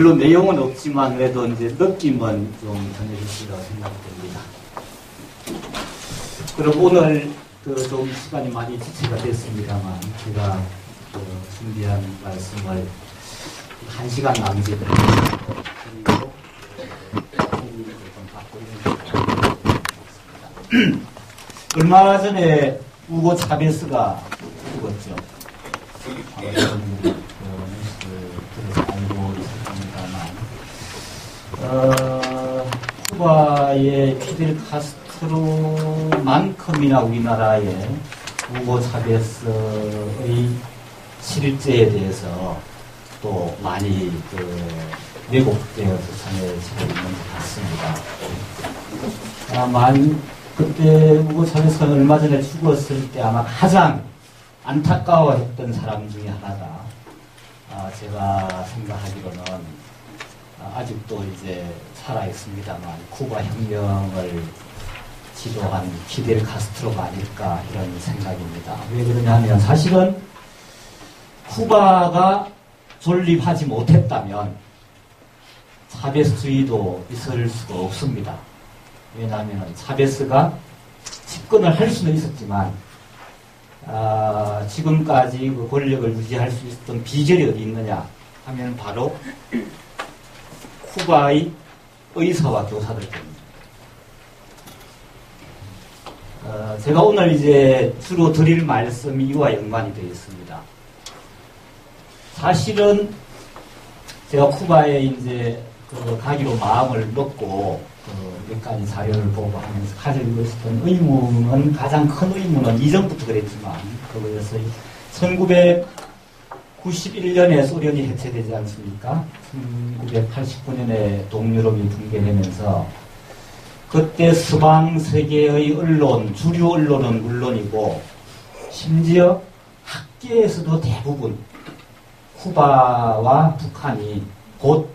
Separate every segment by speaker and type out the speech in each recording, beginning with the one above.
Speaker 1: 물론 내용은 없지만 그래도 이제 느낌은 좀 전해주시라고 생각됩니다. 그럼 오늘 좀 시간이 많이 지체가 됐습니다만 제가 준비한 말씀을 1시간 남짓 그리고 얼마 전에 우고 차베스가 죽었죠. 들어서 알고 있습니다만 쿠바의 피델 카스트로만큼이나 우리나라의 우고 차베스의 실제에 대해서 또 많이 왜곡되어서 전해지고 있는 것 같습니다. 그때 우고 차베스가 얼마 전에 죽었을 때 아마 가장 안타까워했던 사람 중에 하나가 제가 생각하기로는 아직도 이제 살아있습니다만 쿠바 혁명을 지도한 피델 카스트로가 아닐까 이런 생각입니다. 왜 그러냐면 사실은 쿠바가 존립하지 못했다면 차베스주의도 있을 수가 없습니다. 왜냐하면 차베스가 집권을 할 수는 있었지만 지금까지 그 권력을 유지할 수 있었던 비결이 어디 있느냐 하면 바로 쿠바의 의사와 교사들 때문입니다. 제가 오늘 이제 주로 드릴 말씀이 이와 연관이 되어 있습니다. 사실은 제가 쿠바에 이제 가기로 마음을 먹고 몇 가지 자료를 보고 하면서 가지고 있었던 의문은, 가장 큰 의문은 이전부터 그랬지만 그것에서 1991년에 소련이 해체되지 않습니까? 1989년에 동유럽이 붕괴되면서 그때 서방 세계의 언론, 주류 언론은 물론이고 심지어 학계에서도 대부분 쿠바와 북한이 곧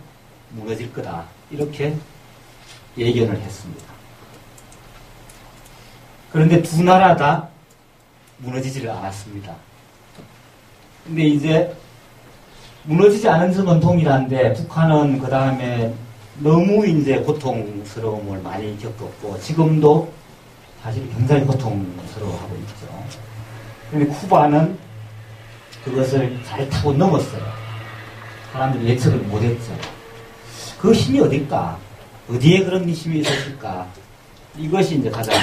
Speaker 1: 무너질 거다 이렇게 예견을 했습니다. 그런데 두 나라 다 무너지지를 않았습니다. 근데 이제 무너지지 않은 점은 동일한데 북한은 그 다음에 너무 이제 고통스러움을 많이 겪었고 지금도 사실 굉장히 고통스러워하고 있죠. 그런데 쿠바는 그것을 잘 타고 넘었어요. 사람들이 예측을 못했죠. 그 힘이 어딜까? 어디에 그런 힘이 있었을까? 이것이 이제 가장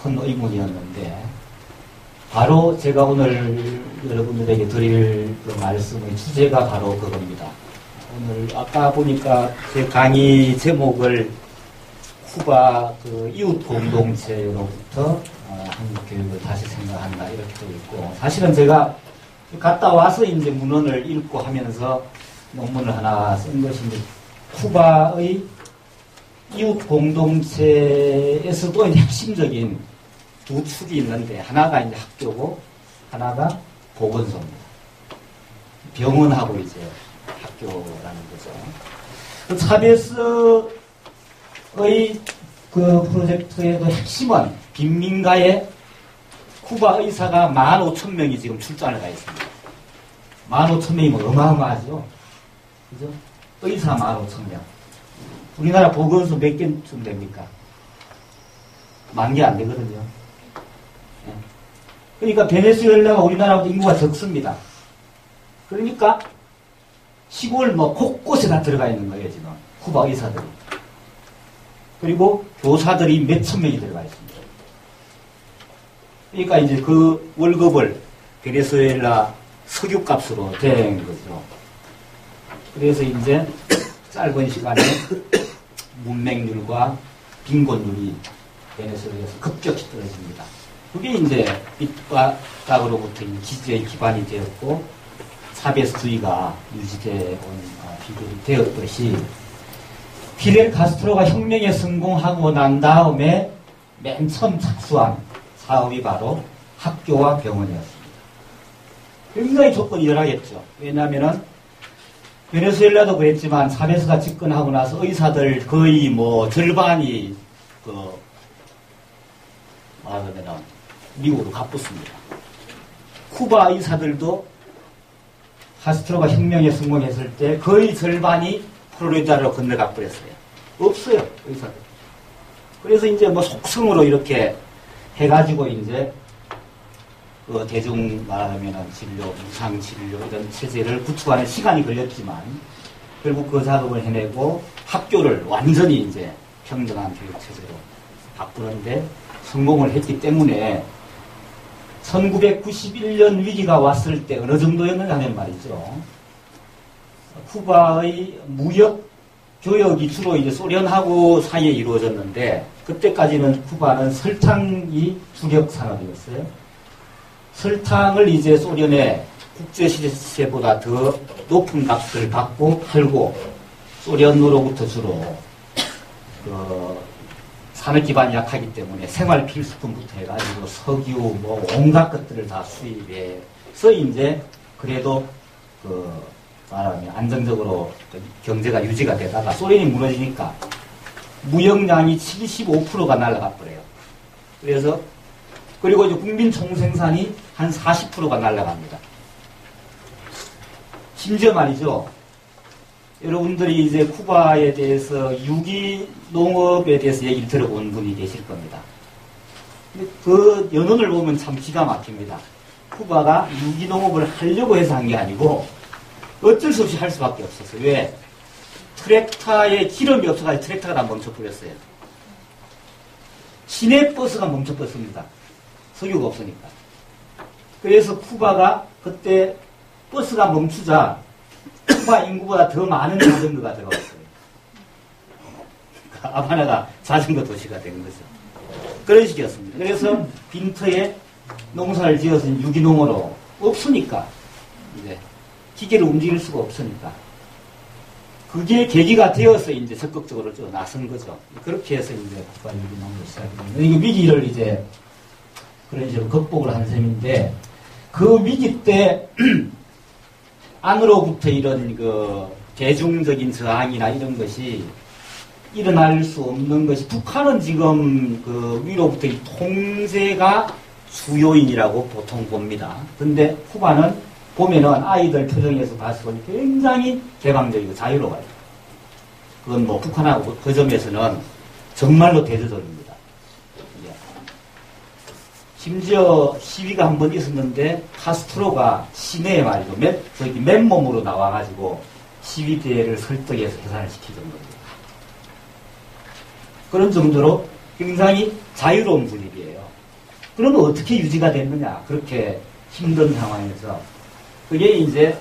Speaker 1: 큰 의문이었는데 바로 제가 오늘 여러분들에게 드릴 그 말씀의 주제가 바로 그겁니다. 오늘 아까 보니까 제 강의 제목을 쿠바 이웃 공동체로부터 한국 교육을 다시 생각한다 이렇게 되어 있고, 사실은 제가 갔다 와서 이제 문헌을 읽고 하면서 논문을 하나 쓴 것인데, 쿠바의 이웃 공동체에서도 핵심적인 두 축이 있는데 하나가 이제 학교고 하나가 보건소입니다. 병원하고 이제 학교라는 거죠. 차베스의 그 프로젝트의 그 핵심은 빈민가에 쿠바 의사가 15,000명이 지금 출전을 가 있습니다. 15,000명이면 어마어마하죠. 그죠? 의사 15,000명. 우리나라 보건소 몇 개쯤 됩니까? 10,000개 안 되거든요. 네. 그러니까 베네수엘라가 우리나라보다 인구가 적습니다. 그러니까 시골 곳곳에 다 들어가 있는 거예요, 지금. 쿠바 의사들이. 그리고 교사들이 몇천 명이 들어가 있습니다. 그러니까 이제 그 월급을 베네수엘라 석유값으로 된 거죠. 그래서 이제 짧은 시간에 문맹률과 빈곤율이 베네수엘라에서 급격히 떨어집니다. 그게 이제 밑바닥으로부터 기지의 기반이 되었고 차베스주의가 유지되어 온 비결이 되었듯이, 피델 카스트로가 혁명에 성공하고 난 다음에 맨 처음 착수한 사업이 바로 학교와 병원이었습니다. 굉장히 조건이 열하겠죠. 왜냐하면은 베네수엘라도 그랬지만 차베스가 집권하고 나서 의사들 거의 절반이 말하자면 미국으로 갑붙습니다. 쿠바 의사들도 카스트로가 혁명에 성공했을 때 거의 절반이 플로리다로 건너가 버렸어요. 없어요, 의사. 그래서 이제 뭐 속성으로 이렇게 해가지고 이제 그 대중 말하면 진료, 무상 진료 이런 체제를 구축하는 시간이 걸렸지만 결국 그 작업을 해내고 학교를 완전히 이제 평등한 교육 체제로 바꾸는데 성공을 했기 때문에 1991년 위기가 왔을 때 어느 정도였느냐 하면 말이죠. 쿠바의 무역 교역이 주로 이제 소련하고 사이에 이루어졌는데 그때까지는 쿠바는 설탕이 주력 산업이었어요. 설탕을 이제 소련의 국제 시세보다 더 높은 값을 받고 팔고 소련으로부터 주로 산업 기반이 약하기 때문에 생활 필수품부터 해가지고 석유 뭐 온갖 것들을 다 수입해서 이제 그래도 말하면 안정적으로 경제가 유지가 되다가 소련이 무너지니까 무역량이 75%가 날아가 버려요. 그래서 그리고 이제 국민 총생산이 한 40%가 날아갑니다. 심지어 말이죠. 여러분들이 이제 쿠바에 대해서 유기농업에 대해서 얘기를 들어본 분이 계실 겁니다. 근데 그 연원을 보면 참 기가 막힙니다. 쿠바가 유기농업을 하려고 해서 한 게 아니고 어쩔 수 없이 할 수밖에 없었어요. 왜? 트랙터에 기름이 없어가지고 트랙터가 다 멈춰버렸어요. 시내 버스가 멈춰버렸습니다. 석유가 없으니까. 그래서 쿠바가 그때 버스가 멈추자 쿠바 인구보다 더 많은 자전거가 들어갔어요. 아바나가 자전거 도시가 된 거죠. 그런 식이었습니다. 그래서 빈터에 농사를 지어서 유기농으로 없으니까 이제 기계를 움직일 수가 없으니까 그게 계기가 되어서 이제 적극적으로 좀 나선 거죠. 그렇게 해서 이제 쿠바 유기농으로 시작합니다. 이 위기를 이제 그런 식으로 극복을 한 셈인데 그 위기 때 안으로부터 이런 대중적인 저항이나 이런 것이 일어날 수 없는 것이 북한은 지금 위로부터 이 통제가 주요인이라고 보통 봅니다. 근데 쿠바는 보면은 아이들 표정에서 봐서 보니 굉장히 개방적이고 자유로워요. 그건 뭐 북한하고 그 점에서는 정말로 대조적입니다. 심지어 시위가 한 번 있었는데 카스트로가 시내에 말이죠. 맨몸으로 나와가지고 시위대를 설득해서 해산을 시키던 겁니다. 그런 정도로 굉장히 자유로운 분위기예요. 그러면 어떻게 유지가 됐느냐? 그렇게 힘든 상황에서 그게 이제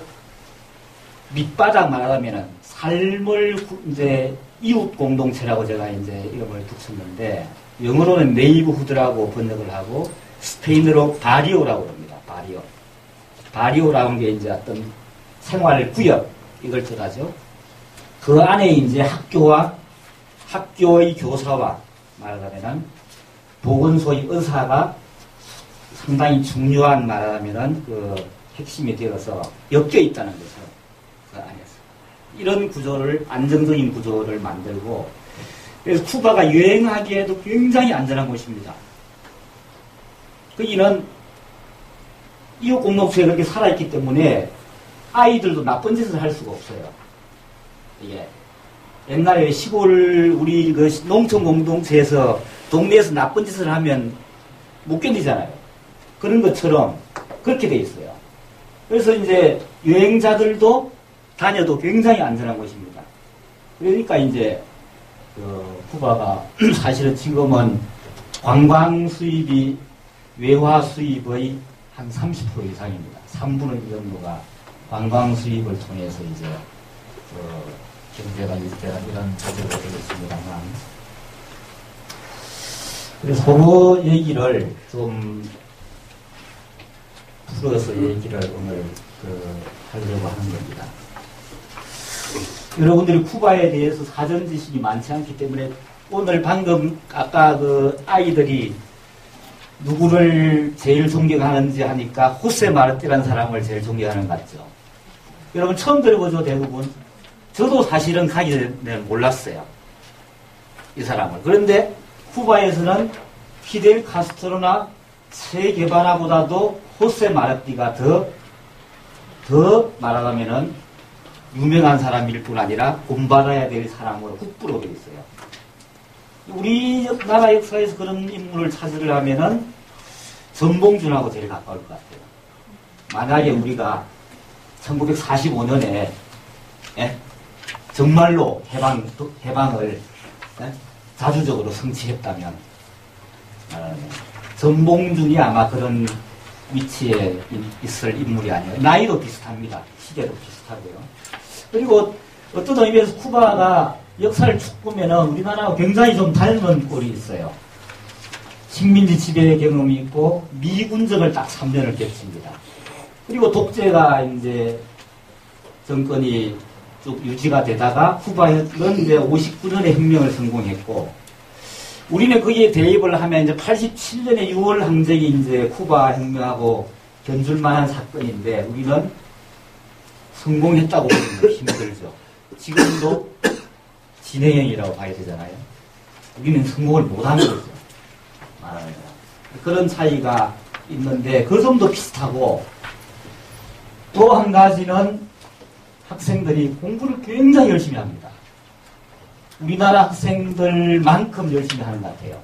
Speaker 1: 밑바닥 말하면은 삶을 이제 이웃 공동체라고 제가 이제 이름을 붙였는데 영어로는 네이버후드라고 번역을 하고 스페인어로 바리오라고 합니다. 바리오라는 게 이제 어떤 생활 구역 이걸 뜻하죠. 그 안에 이제 학교의 교사와 말하자면은 보건소의 의사가 상당히 중요한 말하면은 핵심이 되어서 엮여 있다는 거죠. 그 안에서 이런 구조를 안정적인 구조를 만들고 그래서 쿠바가 여행하기에도 굉장히 안전한 곳입니다. 거기는 이웃 공동체에 그렇게 살아있기 때문에 아이들도 나쁜 짓을 할 수가 없어요. 이게 옛날에 시골 우리 농촌 공동체에서 동네에서 나쁜 짓을 하면 못 견디잖아요. 그런 것처럼 그렇게 돼 있어요. 그래서 이제 여행자들도 다녀도 굉장히 안전한 곳입니다. 그러니까 이제 쿠바가 사실은 지금은 관광 수입이 외화 수입의 한 30% 이상입니다. 3분의 2 정도가 관광 수입을 통해서 이제 경제가 유지되는 이런 체제가 되겠습니다만 그래서 그 얘기를 좀 풀어서 얘기를 오늘 하려고 하는 겁니다. 여러분들이 쿠바에 대해서 사전 지식이 많지 않기 때문에 오늘 방금 아까 아이들이 누구를 제일 존경하는지 하니까 호세 마르티라는 사람을 제일 존경하는 것 같죠. 여러분 처음 들어보죠, 대부분. 저도 사실은 가기 전에 몰랐어요. 이 사람을. 그런데 쿠바에서는 피델 카스트로나 체 게바라보다도 호세 마르티가 더 더 말하자면은 유명한 사람일 뿐 아니라 본받아야 될 사람으로 국부로 되어 있어요. 우리나라 역사에서 그런 인물을 찾으려면은 전봉준하고 제일 가까울 것 같아요. 만약에 우리가 1945년에 정말로 해방을 자주적으로 성취했다면 전봉준이 아마 그런 위치에 있을 인물이 아니에요. 나이도 비슷합니다. 시대도 비슷하고요. 그리고 어떤 의미에서 쿠바가 역사를 쭉 보면은 우리나라와 굉장히 좀 닮은 꼴이 있어요. 식민지 지배 경험이 있고 미군적을 딱 3년을 겹칩니다. 그리고 독재가 이제 정권이 쭉 유지가 되다가 쿠바는 이제 59년에 혁명을 성공했고 우리는 거기에 대입을 하면 이제 87년에 6월 항쟁이 이제 쿠바 혁명하고 견줄만한 사건인데 우리는 성공했다고 보기는 힘들죠. 지금도 진행형이라고 봐야 되잖아요. 우리는 성공을 못하는 거죠. 말하면 그런 차이가 있는데 그 점도 비슷하고 또 한 가지는 학생들이 공부를 굉장히 열심히 합니다. 우리나라 학생들만큼 열심히 하는 것 같아요.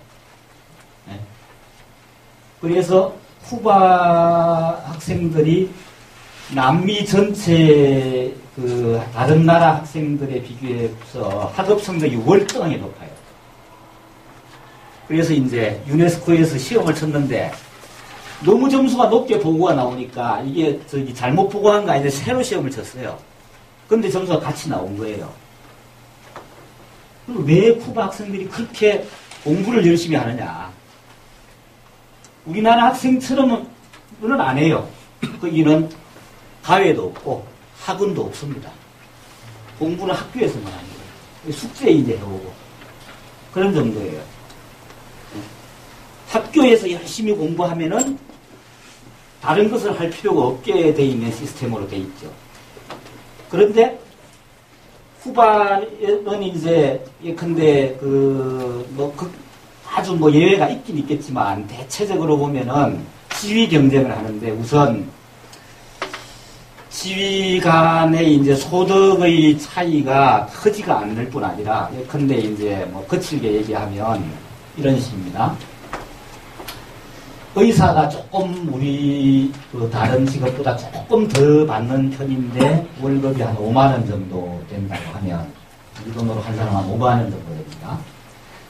Speaker 1: 네. 그래서 쿠바 학생들이 남미 전체 그 다른 나라 학생들에 비교해서 학업 성적이 월등하게 높아요. 그래서 이제 유네스코에서 시험을 쳤는데 너무 점수가 높게 보고가 나오니까 이게 잘못 보고한 거 아닌데 새로 시험을 쳤어요. 근데 점수가 같이 나온 거예요. 왜 쿠바 학생들이 그렇게 공부를 열심히 하느냐. 우리나라 학생처럼은 안 해요. 거기는 가외도 없고 학원도 없습니다. 공부는 학교에서만 하는 거예요. 숙제 이제 해오고 그런 정도예요. 학교에서 열심히 공부하면은 다른 것을 할 필요가 없게 돼 있는 시스템으로 돼 있죠. 그런데 쿠바는 이제 예컨대 아주 예외가 있긴 있겠지만 대체적으로 보면은 지위 경쟁을 하는데 우선 지위 간의 이제 소득의 차이가 크지가 않을 뿐 아니라 예컨대 이제 거칠게 얘기하면 이런 식입니다. 의사가 조금 우리 다른 직업보다 조금 더 받는 편인데 월급이 한 5만 원 정도 된다고 하면 이 돈으로 한 사람 한 5만 원 정도 됩니다.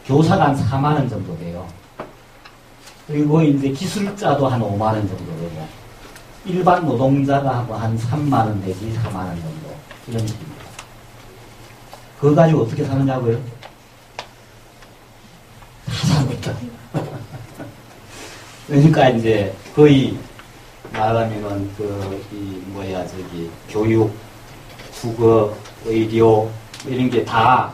Speaker 1: 교사가 한 4만 원 정도 돼요. 그리고 이제 기술자도 한 5만 원 정도 되고 일반 노동자가 하고 한 3만 원 내지 4만 원 정도 이런 식입니다. 그거 가지고 어떻게 사느냐고요? 사사부터. 그러니까 이제 거의 말하면은 교육, 국어, 의료 이런 게 다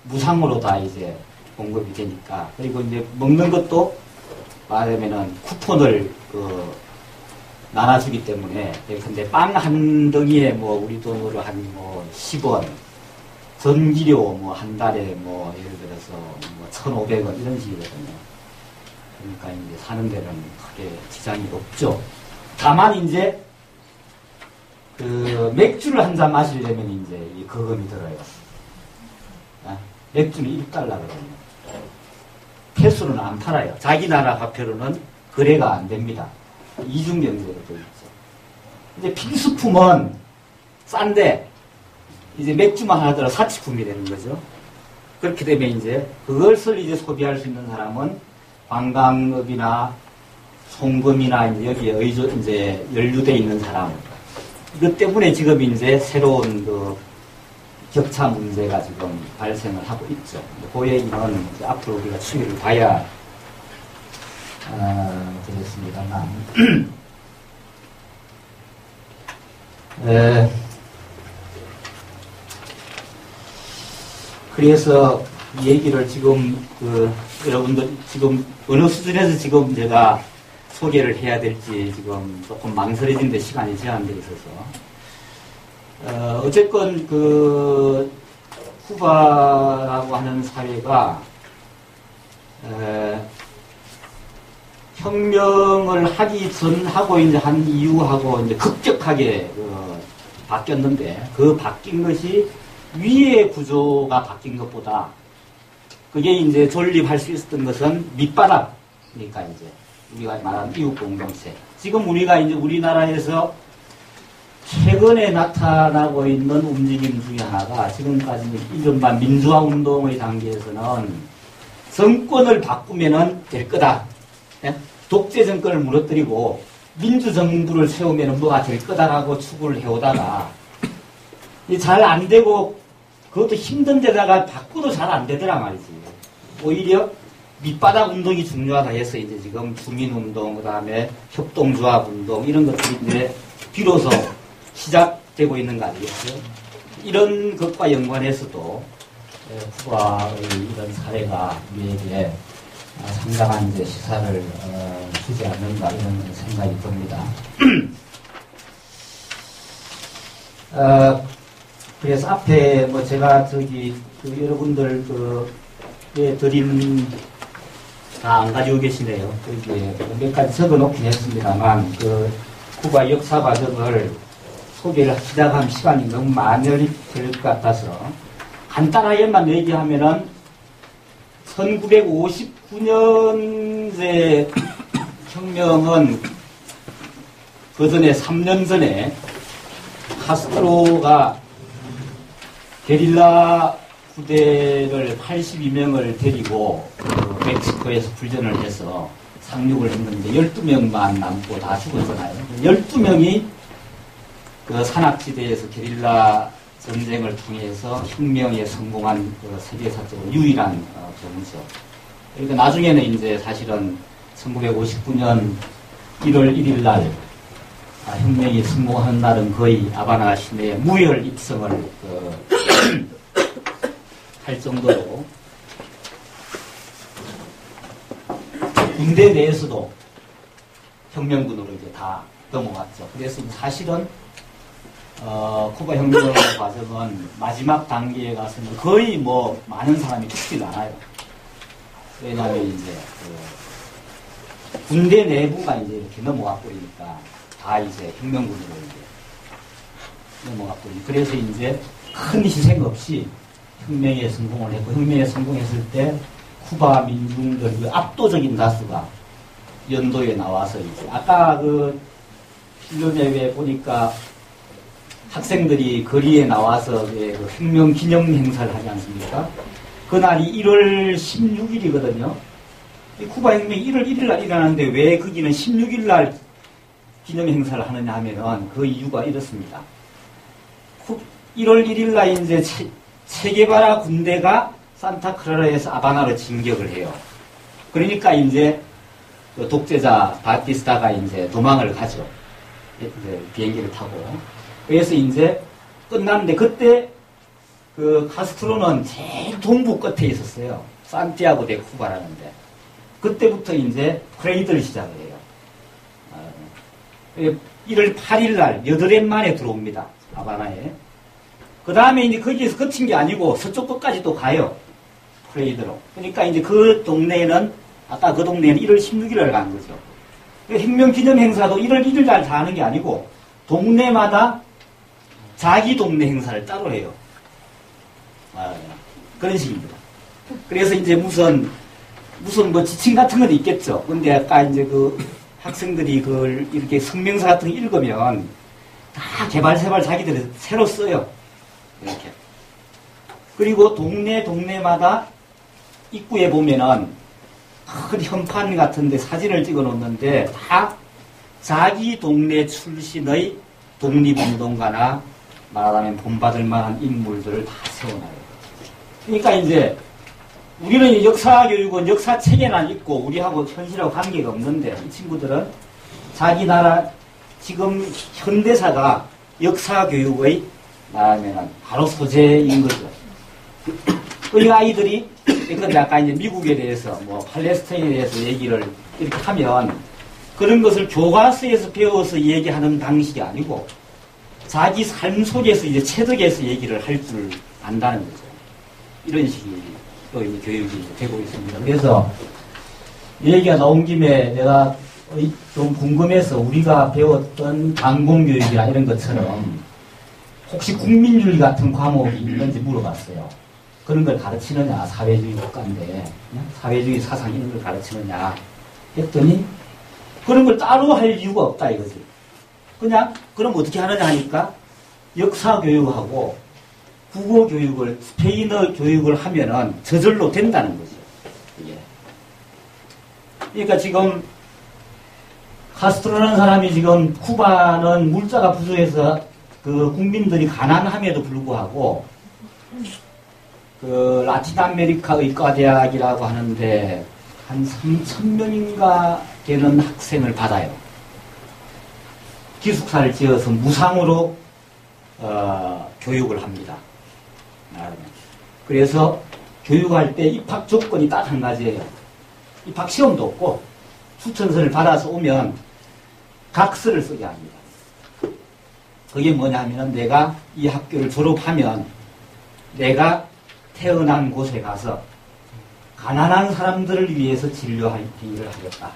Speaker 1: 무상으로 다 이제 공급이 되니까 그리고 이제 먹는 것도 말하면은 쿠폰을 나눠주기 때문에 근데 빵 한 덩이에 우리 돈으로 한 10원 전기료 한 달에 예를 들어서 1,500원 이런 식이거든요. 그러니까 이제 사는 데는 크게 지장이 없죠. 다만 이제 맥주를 한 잔 마시려면 이제 이 거금이 들어요. 맥주는 1달러거든요. 폐수는 안 팔아요. 자기 나라 화폐로는 거래가 안 됩니다. 이중경제로 되어 있죠. 이제 필수품은 싼데 이제 맥주만 하더라도 사치품이 되는 거죠. 그렇게 되면 이제 그것을 이제 소비할 수 있는 사람은 관광업이나 송금이나 이제 여기에 이제 연루되어 있는 사람. 이것 때문에 지금 이제 새로운 격차 문제가 지금 발생을 하고 있죠. 그 얘기는 이제 앞으로 우리가 추이를 봐야 되겠습니다만. 그래서 이 얘기를 지금 여러분들 지금 어느 수준에서 지금 제가 소개를 해야 될지 지금 조금 망설여진데 시간이 제한되어 있어서 어쨌건 쿠바라고 하는 사회가 혁명을 하기 전하고 이제 한 이후하고 이제 급격하게 바뀌었는데 그 바뀐 것이 위의 구조가 바뀐 것보다 그게 이제 존립할 수 있었던 것은 밑바닥, 그러니까 이제 우리가 말하는 이웃 공동체. 지금 우리가 이제 우리나라에서 최근에 나타나고 있는 움직임 중에 하나가 지금까지 이른바 민주화 운동의 단계에서는 정권을 바꾸면은 될 거다. 독재 정권을 무너뜨리고 민주정부를 세우면 뭐가 될 거다라고 추구를 해오다가 잘 안 되고 그것도 힘든 데다가 바꾸도 잘 안 되더라 말이지. 오히려 밑바닥 운동이 중요하다 해서 이제 지금 주민운동, 그 다음에 협동조합운동 이런 것들이 이제 비로소 시작되고 있는 거 아니겠어요? 이런 것과 연관해서도 쿠바의 이런 사례가 우리에게 상당한 이제 시사를 주지 않는가 이런 생각이 듭니다. 그래서 앞에 뭐 제가 저기 여러분들 드린 다 안 가지고 계시네요. 여기에 몇 가지 적어놓긴 했습니다만 쿠바 역사 과정을 소개를 시작하면 시간이 너무 만연히 될 것 같아서 간단하게만 얘기하면은 1959년제 혁명은 그 전에 3년 전에 카스트로가 게릴라 부대를 82명을 데리고 멕시코에서 불전을 해서 상륙을 했는데 12명만 남고 다 죽었잖아요. 12명이 그 산악지대에서 게릴라 전쟁을 통해서 혁명에 성공한 세계사적으로 유일한 경우죠. 그러니까 나중에는 이제 사실은 1959년 1월 1일 날 혁명이 성공한 날은 거의 아바나 시내에 무혈 입성을 할 정도로 군대 내에서도 혁명군으로 이제 다 넘어갔죠. 그래서 사실은 쿠바 혁명 과정은 마지막 단계에 가서는 거의 뭐 많은 사람이 죽질 않아요. 왜냐하면 이제 군대 내부가 이제 이렇게 넘어갔고 그러니까 다 이제 혁명군으로 이제 넘어갔고 그래서 이제 큰 희생 없이 혁명에 성공을 했고 혁명에 성공했을 때 쿠바 민중들 그 압도적인 다수가 연도에 나와서 이제 아까 필름에 보니까 학생들이 거리에 나와서 그 혁명 기념 행사를 하지 않습니까? 그날이 1월 16일이거든요. 쿠바 혁명이 1월 1일 날 일어나는데 왜 거기는 16일 날 기념 행사를 하느냐 하면은 그 이유가 이렇습니다. 1월 1일 날 이제 체게바라 군대가 산타크라라에서 아바나로 진격을 해요. 그러니까 이제 독재자 바티스타가 이제 도망을 가죠. 이제 비행기를 타고. 그래서 이제 끝났는데 그때 카스트로는 제일 동부 끝에 있었어요. 산티아고 데 쿠바라는데. 그때부터 이제 프레이드를 시작을 해요. 1월 8일 날 8일 만에 들어옵니다. 아바나에. 그 다음에 이제 거기에서 그친 게 아니고 서쪽 끝까지 또 가요. 프레이드로. 그러니까 이제 그 동네에는, 아까 그 동네에는 1월 16일을 간 거죠. 혁명 기념 행사도 1월 1일 날 다 하는 게 아니고 동네마다 자기 동네 행사를 따로 해요. 그런 식입니다. 그래서 이제 무슨 뭐 지침 같은 건 있겠죠. 근데 아까 이제 학생들이 그걸 이렇게 성명서 같은 거 읽으면 다 개발세발 자기들이 새로 써요. 이렇게. 그리고 동네마다 입구에 보면은 큰 현판 같은데 사진을 찍어 놓는데 다 자기 동네 출신의 독립운동가나 말하자면 본받을 만한 인물들을 다 세워놔요. 그러니까 이제 우리는 역사 교육은 역사 책에만 있고 우리하고 현실하고 관계가 없는데 이 친구들은 자기 나라 지금 현대사가 역사 교육의 말하면 바로 소재인 거죠. 이 아이들이 근데 아까 이제 미국에 대해서 뭐 팔레스타인에 대해서 얘기를 이렇게 하면 그런 것을 교과서에서 배워서 얘기하는 방식이 아니고 자기 삶 속에서 이제 체득해서 얘기를 할 줄 안다는 거죠. 이런 식의 교육이 되고 있습니다. 그래서 얘기가 나온 김에 내가 좀 궁금해서 우리가 배웠던 방공교육이나 이런 것처럼 혹시 국민윤리 같은 과목이 있는지 물어봤어요. 그런 걸 가르치느냐, 사회주의 국가인데, 사회주의 사상 이런 걸 가르치느냐 했더니, 그런 걸 따로 할 이유가 없다 이거지. 그냥, 그럼 어떻게 하느냐 하니까, 역사 교육하고 국어 교육을, 스페인어 교육을 하면은 저절로 된다는 거죠. 이게. 그러니까 지금, 카스트로라는 사람이 지금 쿠바는 물자가 부족해서 그 국민들이 가난함에도 불구하고 그 라틴 아메리카 의과대학이라고 하는데 한 3,000명인가 되는 학생을 받아요. 기숙사를 지어서 무상으로 교육을 합니다. 그래서 교육할 때 입학 조건이 딱 한 가지예요. 입학 시험도 없고 추천서를 받아서 오면 각서를 쓰게 합니다. 그게 뭐냐면 내가 이 학교를 졸업하면 내가 태어난 곳에 가서 가난한 사람들을 위해서 진료할 일을 하겠다.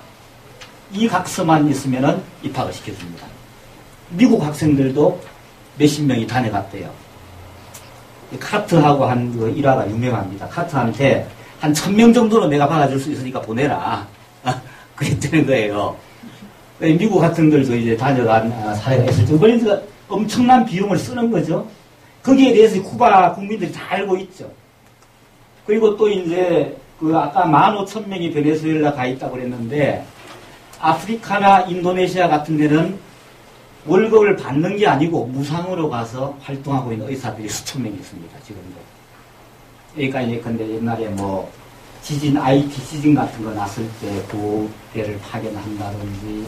Speaker 1: 이 각서만 있으면 입학을 시켜줍니다. 미국 학생들도 몇십 명이 다녀갔대요. 카트하고 한 그 일화가 유명합니다. 카트한테 한 1,000명 정도는 내가 받아줄 수 있으니까 보내라. 그랬다는 거예요. 미국 학생들도 이제 다녀간 사례가 있을 정도. 그러니까 엄청난 비용을 쓰는 거죠. 거기에 대해서 쿠바 국민들이 다 알고 있죠. 그리고 또 이제 그 아까 15,000명이 베네수엘라 가 있다고 그랬는데 아프리카나 인도네시아 같은 데는 월급을 받는 게 아니고 무상으로 가서 활동하고 있는 의사들이 수천 명이 있습니다. 지금도. 그러니까 이제 근데 옛날에 뭐 지진, IT 지진 같은 거 났을 때 구대를 파견한다든지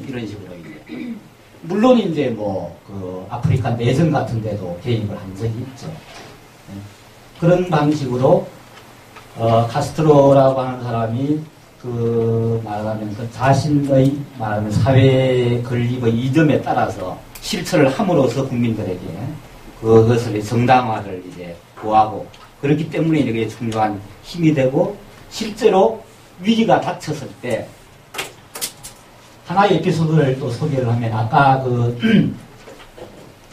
Speaker 1: 이런 식으로 이제. 물론 이제 뭐 그 아프리카 내전 같은 데도 개입을 한 적이 있죠. 그런 방식으로 카스트로라고 하는 사람이 그 말하자면 그 자신의 말하면 사회 건립의 이점에 따라서 실천을 함으로써 국민들에게 그것을 정당화를 이제 구하고 그렇기 때문에 이게 중요한 힘이 되고 실제로 위기가 닥쳤을 때 하나의 에피소드를 또 소개를 하면 아까 그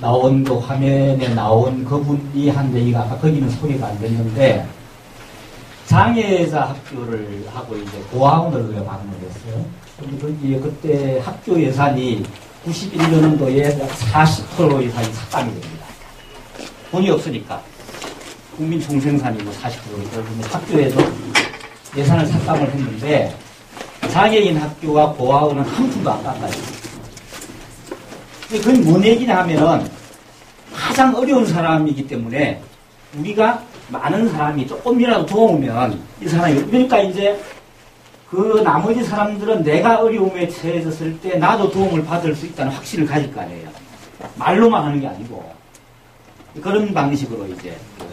Speaker 1: 나온 그 화면에 나온 그분이 한 얘기가 아까 거기는 소개가 안 됐는데 장애자 학교를 하고 이제 고아원을 방문을 했어요. 근데 거기에 그때 학교 예산이 91년도에 약 40% 이상이 삭감이 됩니다. 돈이 없으니까. 국민 총생산이고 40%. 학교에도 예산을 삭감을 했는데 장애인 학교와 고아원은 한 푼도 안 깎아요. 그건 뭔 얘기냐 하면은 가장 어려운 사람이기 때문에 우리가 많은 사람이 조금이라도 도우면 이 사람이 그러니까 이제 그 나머지 사람들은 내가 어려움에 처해졌을 때 나도 도움을 받을 수 있다는 확신을 가질 거 아니에요. 말로만 하는 게 아니고 그런 방식으로 이제 그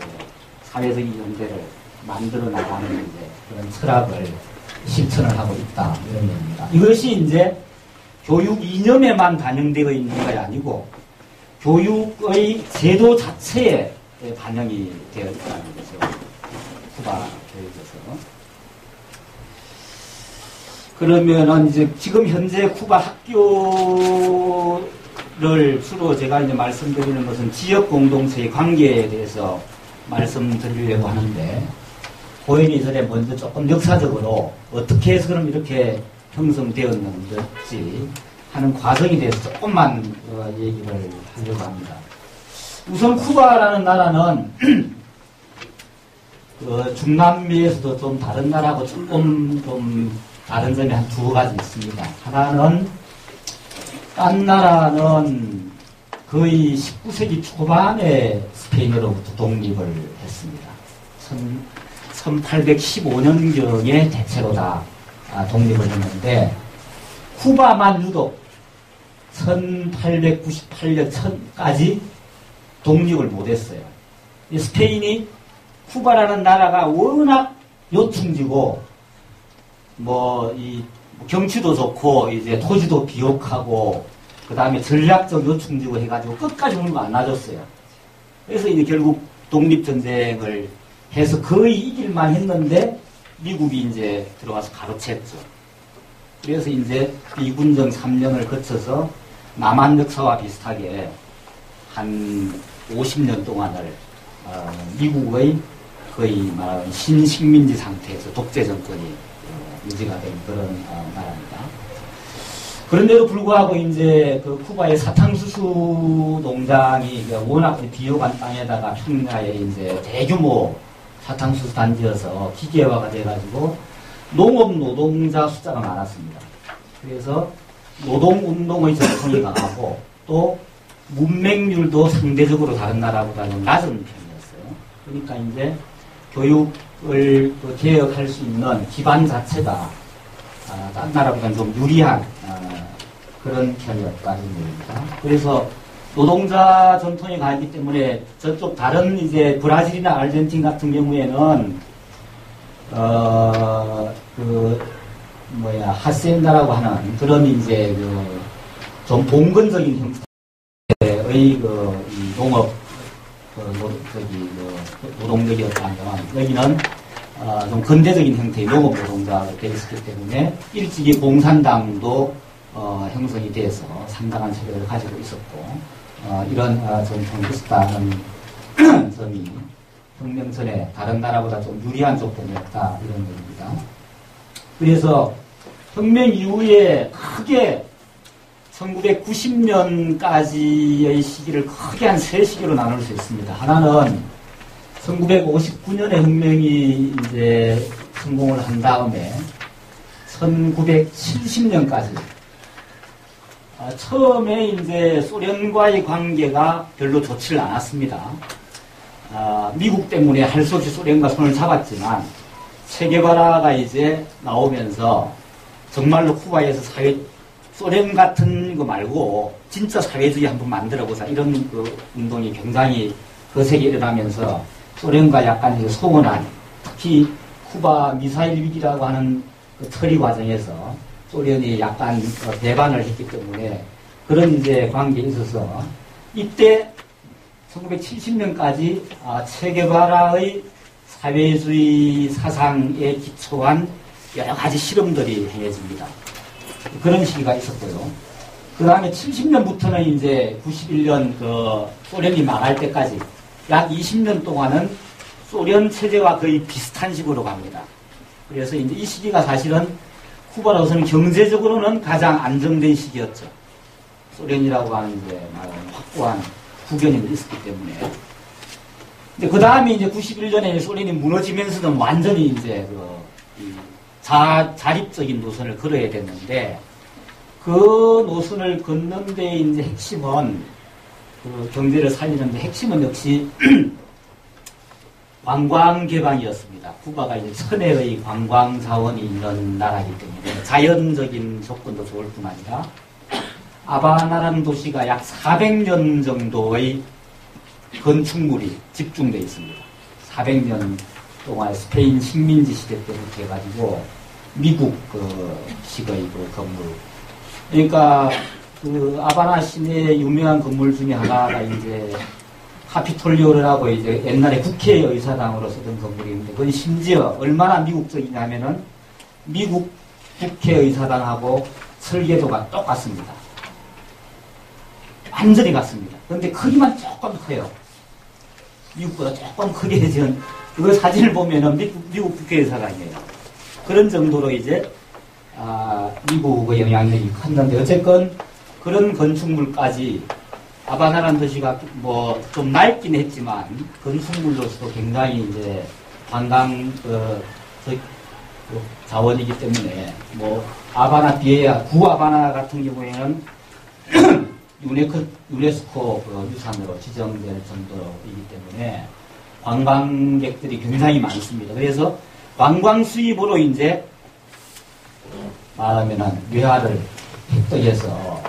Speaker 1: 사회적인 연대를 만들어 나가는 이제 그런 철학을 실천을 하고 있다 이런 얘기입니다. 이것이 이제 교육 이념에만 반영되어 있는 게 아니고 교육의 제도 자체에 반영이 되어 있다는 거죠. 쿠바 교육에서. 그러면은 이제 지금 현재 쿠바 학교를 주로 제가 이제 말씀드리는 것은 지역 공동체의 관계에 대해서 말씀드리려고 하는데 고인이 전에 먼저 조금 역사적으로 어떻게 해서 그럼 이렇게 형성되었는지 하는 과정에 대해서 조금만 얘기를 하려고 합니다. 우선 쿠바라는 나라는 중남미에서도 좀 다른 나라하고 조금 좀 다른 점이 한 두 가지 있습니다. 하나는 딴 나라는 거의 19세기 초반에 스페인으로부터 독립을 했습니다. 1815년경에 대체로 다 독립을 했는데 쿠바만 유독 1898년까지 독립을 못했어요. 스페인이 쿠바라는 나라가 워낙 요충지고 이 경치도 좋고 이제 토지도 비옥하고 그 다음에 전략적 요충지고 해가지고 끝까지 오는 거 안 놔줬어요. 그래서 이제 결국 독립전쟁을 해서 거의 이길만 했는데 미국이 이제 들어와서 가로챘죠. 그래서 이제 미군정 3년을 거쳐서 남한 역사와 비슷하게 한 50년 동안을 미국의 거의 말하는 신식민지 상태에서 독재 정권이 유지가 된 그런 나라입니다. 그런데도 불구하고 이제 그 쿠바의 사탕수수 농장이 워낙 비옥한 땅에다가 평야에 이제 대규모 사탕수수 단지여서 기계화가 돼가지고 농업 노동자 숫자가 많았습니다. 그래서 노동운동의 전통이 강하고 또 문맹률도 상대적으로 다른 나라보다는 낮은 편이었어요. 그러니까 이제 교육을 개혁할 수 있는 기반 자체가 다른 나라보다는 좀 유리한 그런 편이었다는 얘기입니다. 그래서 노동자 전통이 강했기 때문에 저쪽 다른 이제 브라질이나 아르헨틴 같은 경우에는 하센다라고 하는 그런 이제 좀 봉건적인 형태의 이 농업 노동력이었다면 여기는 좀 근대적인 형태의 농업 노동자가 되어 있었기 때문에 일찍이 공산당도 형성이 돼서 상당한 세력을 가지고 있었고 이런 전통이 있었다는 점이 혁명 전에 다른 나라보다 좀 유리한 조건이었다 이런 얘기입니다. 그래서 혁명 이후에 크게 1990년까지의 시기를 크게 한 세 시기로 나눌 수 있습니다. 하나는 1959년에 혁명이 이제 성공을 한 다음에 1970년까지 처음에 이제 소련과의 관계가 별로 좋지를 않았습니다. 미국 때문에 할 수 없이 소련과 손을 잡았지만 체게바라가 이제 나오면서 정말로 쿠바에서 소련 같은 거 말고 진짜 사회주의 한번 만들어보자 이런 그 운동이 굉장히 거세게 일어나면서 소련과 약간 소원한 특히 쿠바 미사일 위기라고 하는 그 처리 과정에서 소련이 약간 배반을 했기 때문에 그런 이제 관계에 있어서 이때 1970년까지 체게바라의 사회주의 사상에 기초한 여러 가지 실험들이 행해집니다. 그런 시기가 있었고요. 그 다음에 70년부터는 이제 91년 소련이 망할 때까지 약 20년 동안은 소련 체제와 거의 비슷한 식으로 갑니다. 그래서 이제 이 시기가 사실은 쿠바로서는 경제적으로는 가장 안정된 시기였죠. 소련이라고 하는 이제 확고한 국연이 있었기 때문에. 근데 그 다음에 이제 91년에 소련이 무너지면서는 완전히 이제 자립적인 노선을 걸어야 됐는데 그 노선을 걷는데 이제 핵심은 경제를 살리는데 핵심은 역시 관광 개방이었습니다. 쿠바가 이제 천혜의 관광 자원이 있는 나라이기 때문에 자연적인 조건도 좋을 뿐 아니라 아바나라는 도시가 약 400년 정도의 건축물이 집중되어 있습니다. 400년 동안 스페인 식민지 시대 때부터 해가지고 미국 식의 건물. 그러니까 아바나 시내의 유명한 건물 중에 하나가 이제 카피톨리오라고 이제 옛날에 국회의사당으로 쓰던 건물인데 그건 심지어 얼마나 미국적이냐면은 미국 국회의사당하고 설계도가 똑같습니다. 완전히 같습니다. 그런데 크기만 조금 커요. 미국보다 조금 크게 지은 그 사진을 보면은 미국 국회의사당이에요. 그런 정도로 이제 미국의 영향력이 컸는데 어쨌건 그런 건축물까지 아바나라는 도시가 좀 낡긴 했지만 건축물로서도 굉장히 이제 관광 자원이기 때문에 아바나 비에야 구아바나 같은 경우에는 유네스코 유산으로 지정될 정도이기 때문에 관광객들이 굉장히 많습니다. 그래서 관광 수입으로 이제 말하면은 외화를 획득해서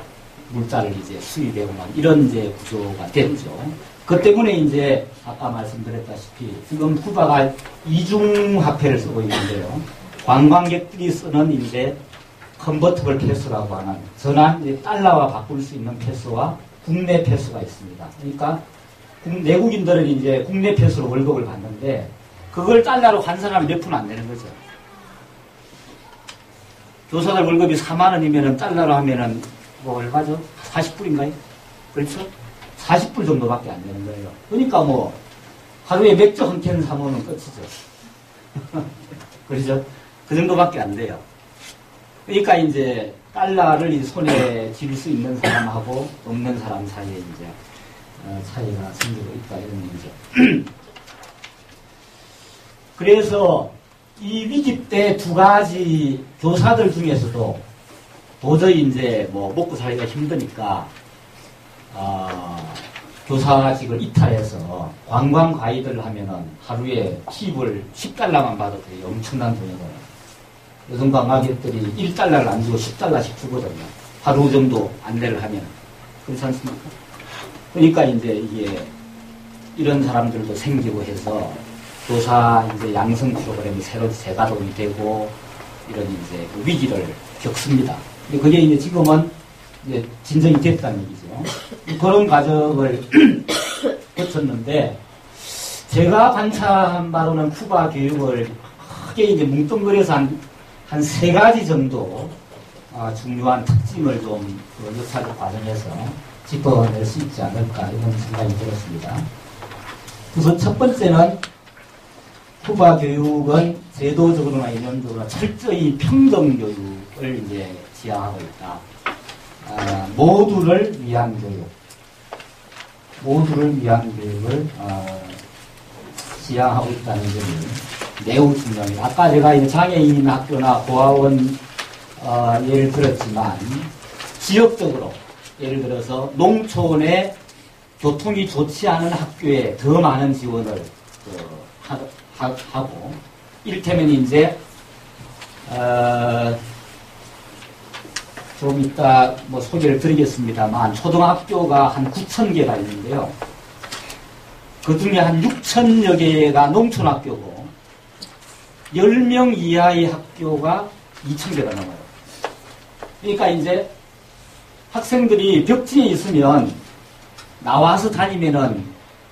Speaker 1: 물자를 이제 수입하고 이런 이제 구조가 됐죠. 그 때문에 이제 아까 말씀드렸다시피 지금 쿠바가 이중화폐를 쓰고 있는데요. 관광객들이 쓰는 이제 컨버터블 패스라고 하는 전환 달러와 바꿀 수 있는 패스와 국내 패스가 있습니다. 그러니까 내국인들은 이제 국내 패스로 월급을 받는데 그걸 달러로 환산하면 몇 푼 안 되는 거죠. 교사들 월급이 4만 원이면은 달러로 하면은 얼마죠? 40불인가요? 그렇죠? 40불 정도밖에 안 되는 거예요. 그러니까 뭐 하루에 맥주 한 캔 사먹으면 끝이죠. 그렇죠? 그 정도밖에 안 돼요. 그러니까 이제 달러를 이 손에 쥘 수 있는 사람하고 없는 사람 사이에 이제 차이가 생기고 있다 이런 얘기죠. 그래서 이 위기 때 두 가지 교사들 중에서도 도저히 이제 뭐 먹고 살기가 힘드니까 교사직을 이탈해서 관광 가이드를 하면은 하루에 팁을 10달러만 받아도 돼요. 엄청난 돈이거든요. 요즘 관광객들이 1달러를 안 주고 10달러씩 주거든요. 하루 정도 안내를 하면. 그렇지 않습니까? 그러니까 이제 이게 이런 사람들도 생기고 해서 교사 이제 양성 프로그램이 새로 재가동이 되고 이런 이제 그 위기를 겪습니다. 근데 그게 이제 지금은 이제 진정이 됐다는 얘기죠. 그런 과정을 거쳤는데 제가 관찰한 바로는 쿠바 교육을 크게 이제 뭉뚱그려서 한 세 가지 정도 중요한 특징을 좀 그 역사적 과정에서 짚어낼 수 있지 않을까 이런 생각이 들었습니다. 우선 첫 번째는 쿠바 교육은 제도적으로나 이론적으로나 철저히 평등 교육을 이제 지향하고 있다. 모두를 위한 교육, 모두를 위한 교육을 지향하고 있다는 점이 매우 중요합니다. 아까 제가 이제 장애인 학교나 고아원 예를 들었지만 지역적으로 예를 들어서 농촌에 교통이 좋지 않은 학교에 더 많은 지원을 하고 이를테면 이제 좀 이따 뭐 소개를 드리겠습니다만 초등학교가 한 9,000개가 있는데요. 그 중에 한 6,000여 개가 농촌학교고 10명 이하의 학교가 2,000개가 넘어요. 그러니까 이제 학생들이 벽지에 있으면 나와서 다니면은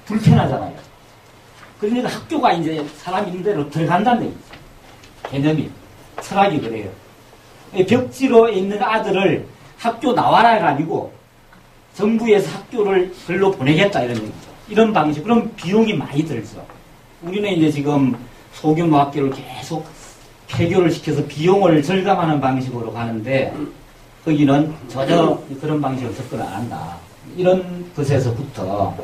Speaker 1: 불편하잖아요. 그러니까 학교가 이제 사람 있는 대로 들어간다는 얘기죠. 개념이, 철학이 그래요. 벽지로 있는 아들을 학교 나와라 해가지고 정부에서 학교를 글로 보내겠다 이런 얘기죠. 이런 방식, 그럼 비용이 많이 들죠. 우리는 이제 지금 소규모 학교를 계속 폐교를 시켜서 비용을 절감하는 방식으로 가는데 거기는 전혀 그런 방식으로 접근을 안 한다. 이런 것에서부터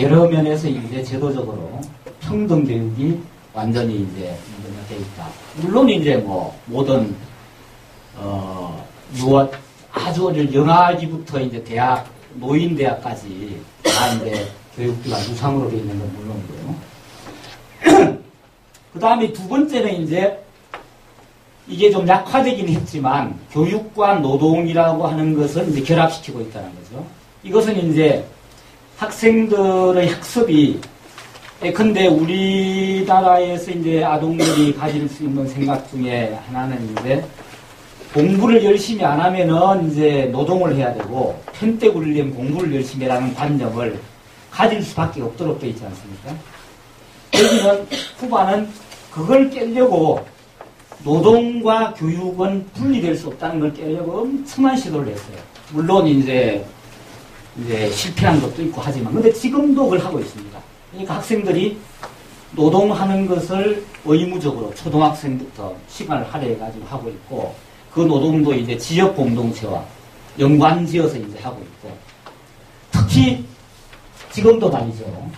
Speaker 1: 여러 면에서 이제 제도적으로 평등 교육이 완전히 이제 되어 있다. 물론 이제 뭐 모든 아주 어릴 영아기부터 이제 대학, 노인대학까지 다 이제 교육기관 우상으로 되어 있는 건 물론이고요. 그 다음에 두 번째는 이제 이게 좀 약화되긴 했지만 교육과 노동이라고 하는 것을 이제 결합시키고 있다는 거죠. 이것은 이제 학생들의 학습이 근데 우리나라에서 이제 아동들이 가질 수 있는 생각 중에 하나는 이제 공부를 열심히 안 하면은 이제 노동을 해야 되고 편때 굴리려면 공부를 열심히 하라는 관념을 가질 수밖에 없도록 되어 있지 않습니까? 여기는 쿠바는 그걸 깨려고 노동과 교육은 분리될 수 없다는 걸 깨려고 엄청난 시도를 했어요. 물론 이제 실패한 것도 있고 하지만 근데 지금도 그걸 하고 있습니다. 그러니까 학생들이 노동하는 것을 의무적으로 초등학생부터 시간을 할애해가지고 하고 있고 그 노동도 이제 지역 공동체와 연관지어서 이제 하고 있고 특히 지금도 말이죠.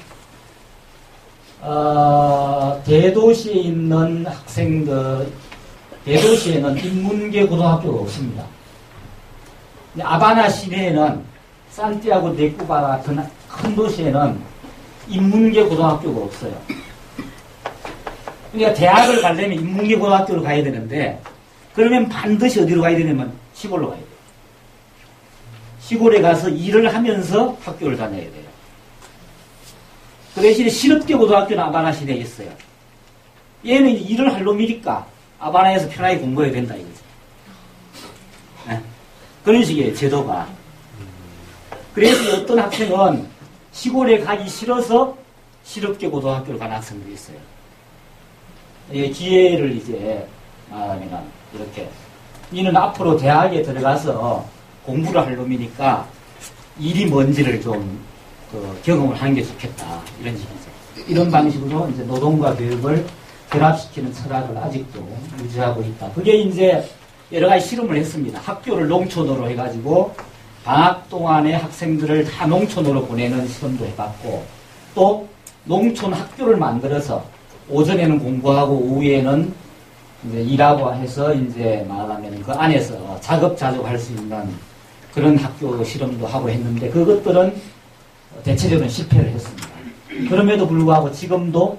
Speaker 1: 대도시에 있는 학생들, 대도시에는 인문계 고등학교가 없습니다. 아바나 시내에는 산티아고 데 쿠바 같은 큰 도시에는 인문계 고등학교가 없어요. 그러니까 대학을 가려면 인문계 고등학교로 가야 되는데 그러면 반드시 어디로 가야 되냐면 시골로 가야 돼요. 시골에 가서 일을 하면서 학교를 다녀야 돼요. 그 대신에 실업계 고등학교는 아바나 시내에 있어요. 얘는 일을 할 놈이니까 아바나에서 편하게 공부해야 된다 이거죠. 네? 그런 식의 제도가. 그래서 어떤 학생은 시골에 가기 싫어서 실업계 고등학교를 가는 학생들이 있어요. 기회를 이제 말하면 이렇게 이는 앞으로 대학에 들어가서 공부를 할 놈이니까 일이 뭔지를 좀 경험을 하는 게 좋겠다. 이런 식이죠. 이런 방식으로 이제 노동과 교육을 결합시키는 철학을 아직도 유지하고 있다. 그게 이제 여러 가지 실험을 했습니다. 학교를 농촌으로 해가지고 방학 동안에 학생들을 다 농촌으로 보내는 실험도 해봤고, 또 농촌 학교를 만들어서 오전에는 공부하고 오후에는 이제 일하고 해서 이제 말하면 그 안에서 자급자족할 수 있는 그런 학교 실험도 하고 했는데, 그것들은 대체적으로 실패를 했습니다. 그럼에도 불구하고 지금도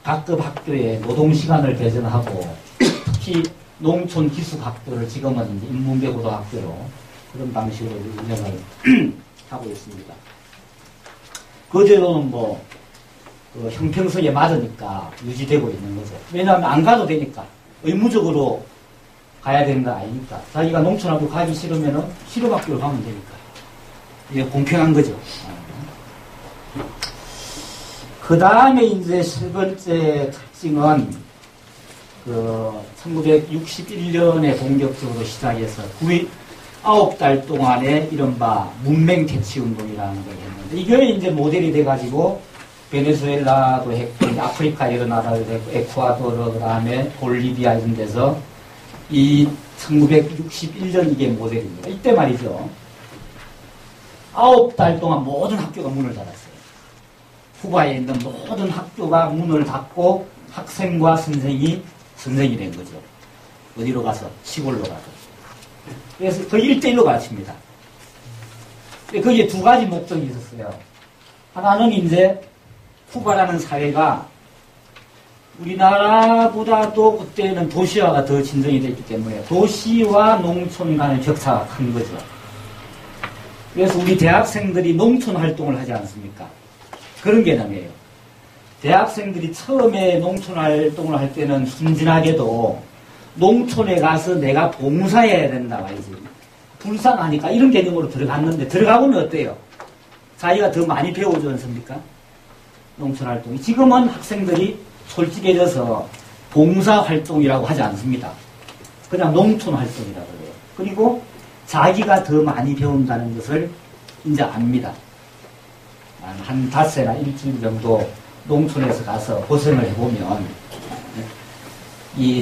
Speaker 1: 각급 학교에 노동시간을 배정하고, 특히 농촌 기숙학교를 지금은 이제 인문계 고등학교로 그런 방식으로 운영을 하고 있습니다. 그 제도는 그 형평성에 맞으니까 유지되고 있는 거죠. 왜냐하면 안 가도 되니까. 의무적으로 가야 되는 거 아니니까. 자기가 농촌학교 가기 싫으면은 실업학교를 가면 되니까. 이게 공평한 거죠. 그 다음에 이제 세 번째 특징은 1961년에 본격적으로 시작해서 9달 동안에 이른바 문맹 퇴치 운동이라는 걸 했는데, 이게 이제 모델이 돼가지고 베네수엘라도 했고, 아프리카 여러 나라도 했고, 에쿠아도르, 그 다음에 볼리비아 이런 데서 이 1961년 이게 모델입니다. 이때 말이죠. 9달 동안 모든 학교가 문을 닫았어요. 쿠바에 있는 모든 학교가 문을 닫고 학생과 선생이 된 거죠. 어디로 가서? 시골로 가서. 그래서 그 1대1로 가르칩니다. 거기에 두 가지 목적이 있었어요. 하나는 이제 쿠바라는 사회가 우리나라보다도 그때는 도시화가 더 진전이 됐기 때문에 도시와 농촌 간의 격차가 큰 거죠. 그래서 우리 대학생들이 농촌 활동을 하지 않습니까? 그런 개념이에요. 대학생들이 처음에 농촌 활동을 할 때는 순진하게도 농촌에 가서 내가 봉사해야 된다 말이지. 불쌍하니까 이런 개념으로 들어갔는데, 들어가보면 어때요? 자기가 더 많이 배우지 않습니까? 농촌 활동이. 지금은 학생들이 솔직해져서 봉사활동이라고 하지 않습니다. 그냥 농촌 활동이라고 해요. 그리고 자기가 더 많이 배운다는 것을 이제 압니다. 한 닷새나 일주일 정도 농촌에서 가서 고생을 해보면,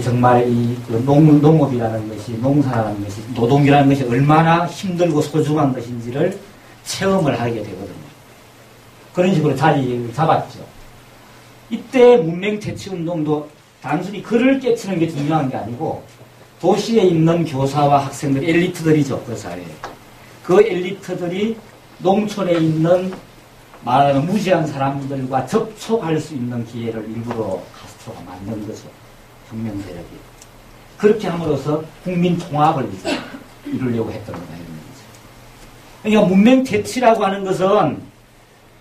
Speaker 1: 정말 농업이라는 것이, 농사라는 것이, 노동이라는 것이 얼마나 힘들고 소중한 것인지를 체험을 하게 되거든요. 그런 식으로 자리를 잡았죠. 이때 문맹 퇴치 운동도 단순히 글을 깨치는 게 중요한 게 아니고, 도시에 있는 교사와 학생들, 엘리트들이죠, 그 사회에. 그 엘리트들이 농촌에 있는 말하는 무지한 사람들과 접촉할 수 있는 기회를 일부러 카스트로가 만든 거죠. 혁명 세력이. 그렇게 함으로써 국민 통합을 이제 이루려고 했던 거다. 그러니까 문맹 퇴치라고 하는 것은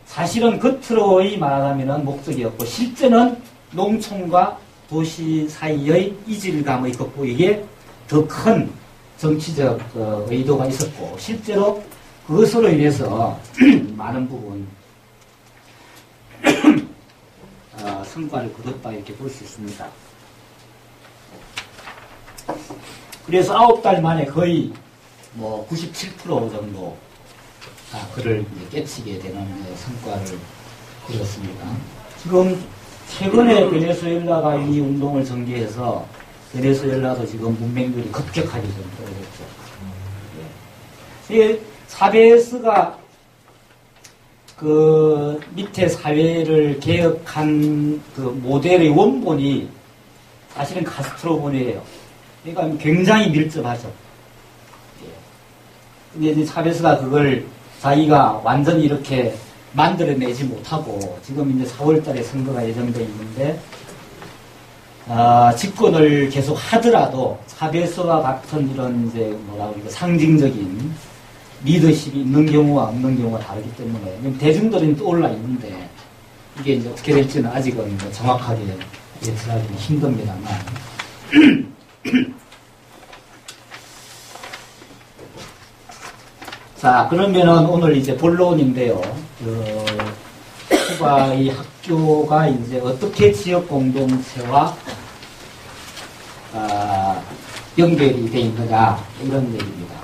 Speaker 1: 사실은 겉으로의 말하자면 목적이었고, 실제는 농촌과 도시 사이의 이질감의 극복, 이게 더 큰 정치적 의도가 있었고, 실제로 그것으로 인해서 많은 부분 성과를 거뒀다 이렇게 볼 수 있습니다. 그래서 9달 만에 거의 97% 정도 그를 깨치게 되는 성과를 거뒀습니다. 지금 최근에 베네수엘라가 이 운동을 전개해서 베네수엘라도 지금 문맹률이 급격하게 좀 떨어졌죠. 사베스가 그 밑에 사회를 개혁한 그 모델의 원본이 사실은 카스트로본이에요. 그러니까 굉장히 밀접하죠. 근데 이제 차베스가 그걸 자기가 완전히 이렇게 만들어내지 못하고, 지금 이제 4월달에 선거가 예정되어 있는데, 집권을 계속 하더라도 차베스와 같은 이런 이제 상징적인 리더십이 있는 경우와 없는 경우가 다르기 때문에 대중들은 떠올라 있는데, 이게 이제 어떻게 될지는 아직은 정확하게 예측하기는 힘듭니다만. 자, 그러면은 오늘 이제 본론인데요. 쿠바의 학교가 이제 어떻게 지역 공동체와 연결이 되어 있느냐, 이런 얘기입니다.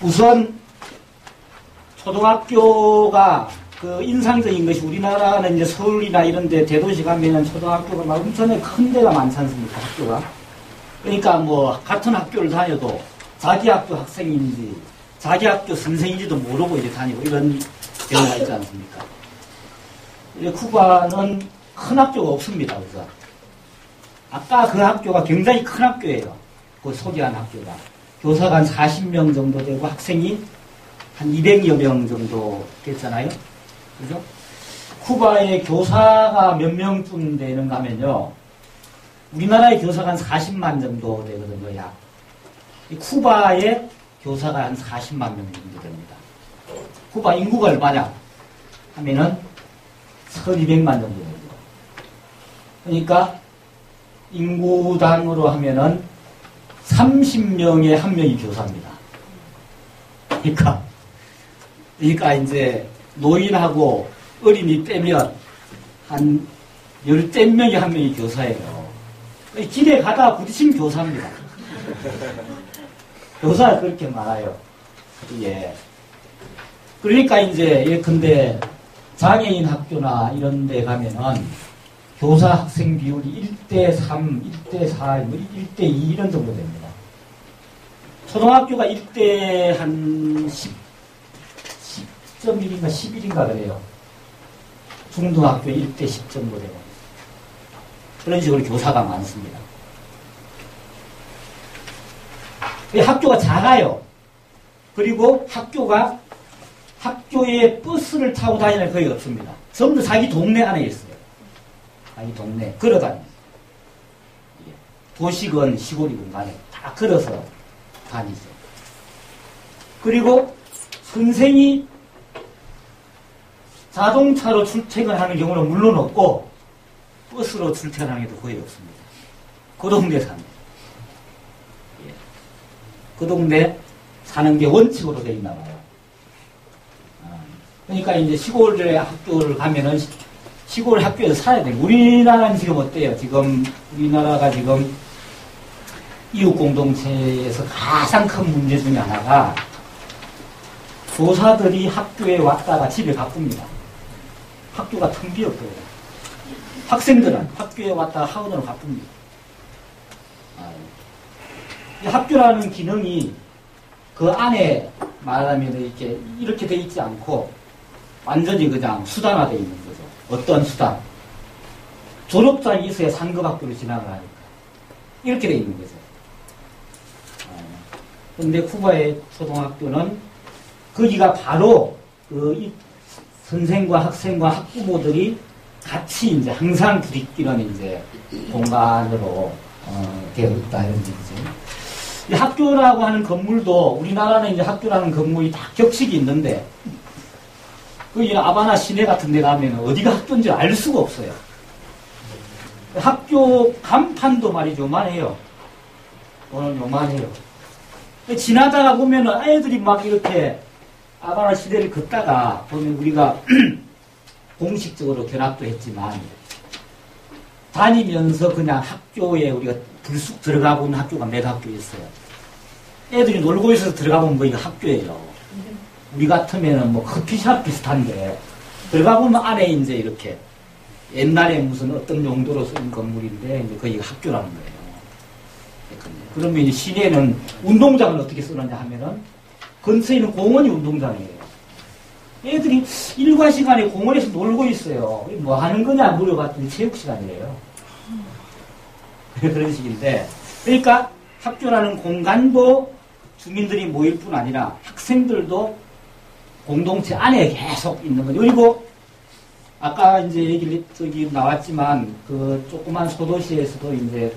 Speaker 1: 우선 초등학교가 그 인상적인 것이 우리나라는 이제 서울이나 이런 데 대도시 가면은 초등학교가 막 엄청나게 큰 데가 많지 않습니까? 학교가. 그러니까 뭐 같은 학교를 다녀도 자기 학교 학생인지 자기 학교 선생인지도 모르고 이제 다니고 이런 경우가 있지 않습니까? 쿠바는 큰 학교가 없습니다. 그래서 아까 그 학교가 굉장히 큰 학교예요. 그 소개한 학교가. 교사가 한 40명 정도 되고 학생이 한 200여 명 정도 됐잖아요. 그죠? 쿠바의 교사가 몇 명쯤 되는가 하면요. 우리나라의 교사가 한 40만 정도 되거든요. 약. 쿠바의 교사가 한 40만 명 정도 됩니다. 쿠바 인구가 얼마냐 하면은 1200만 정도 됩니다. 그러니까 인구당으로 하면은 30명에 한 명이 교사입니다. 그러니까 이제 노인하고 어린이 빼면 한 10명에 한 명이 교사예요. 길에 가다가 부딪히면 교사입니다. 교사가 그렇게 많아요. 예. 그러니까 이제 예컨대 장애인 학교나 이런 데 가면은 교사 학생 비율이 1대3, 1대4, 1대2 이런 정도 됩니다. 초등학교가 1대 한 10.1인가 11인가 그래요. 중등학교 1대 10 정도 되고. 그런 식으로 교사가 많습니다. 학교가 작아요. 그리고 학교에 버스를 타고 다니는 거의 없습니다. 전부 자기 동네 안에 있어요. 자기 동네. 걸어 다닙니다. 도시건 시골이건 간에 다 걸어서 다니죠. 그리고 선생이 자동차로 출퇴근하는 경우는 물론 없고 버스로 출퇴근하는 게도 거의 없습니다. 그 동네 삽니다. 예. 그 동네 사는 게 원칙으로 되어 있나 봐요. 그러니까 이제 시골의 학교를 가면은 시골 학교에서 살아야 돼요. 우리나라는 지금 어때요? 지금 우리나라가 지금 이웃 공동체에서 가장 큰 문제 중에 하나가 교사들이 학교에 왔다가 집에 가쁩니다. 학교가 텅 비었고요. 학생들은 학교에 왔다가 학원으로 가쁩니다. 학교라는 기능이 그 안에 말하면 이렇게 돼 있지 않고 완전히 그냥 수단화되어 있는 거죠. 어떤 수단? 졸업장이 있어야 상급 학교로 진학을 하니까. 이렇게 돼 있는 거죠. 그런데 쿠바의 초등학교는 거기가 바로 그 선생과 학생과 학부모들이 같이 이제 항상 부딪히는 이제 공간으로 되어 있다 이런 얘기죠. 이 학교라고 하는 건물도 우리나라는 이제 학교라는 건물이 다 격식이 있는데 그 아바나 시내 같은 데 가면 어디가 학교인지 알 수가 없어요. 학교 간판도 말이죠. 요만해요. 오늘 요만해요. 지나다가 보면은 아이들이 막 이렇게 아바나 시대를 걷다가 보면 우리가 공식적으로 견학도 했지만 다니면서 그냥 학교에 우리가 불쑥 들어가 보는 학교가 몇 학교 있어요. 애들이 놀고 있어서 들어가 보면 뭐 이거 학교예요. 우리 같으면은 뭐 커피숍 비슷한데 들어가 보면 안에 이제 이렇게 옛날에 무슨 어떤 용도로 쓴 건물인데 이제 거기가 학교라는 거예요. 그러면 이제 시내는 운동장을 어떻게 쓰느냐 하면은 근처에 있는 공원이 운동장이에요. 애들이 일과 시간에 공원에서 놀고 있어요. 뭐 하는 거냐 물어봤더니 체육 시간이래요. 그런 식인데, 그러니까 학교라는 공간도 주민들이 모일 뿐 아니라 학생들도 공동체 안에 계속 있는 거죠. 그리고 아까 이제 얘기를 저기 나왔지만 그 조그만 소도시에서도 이제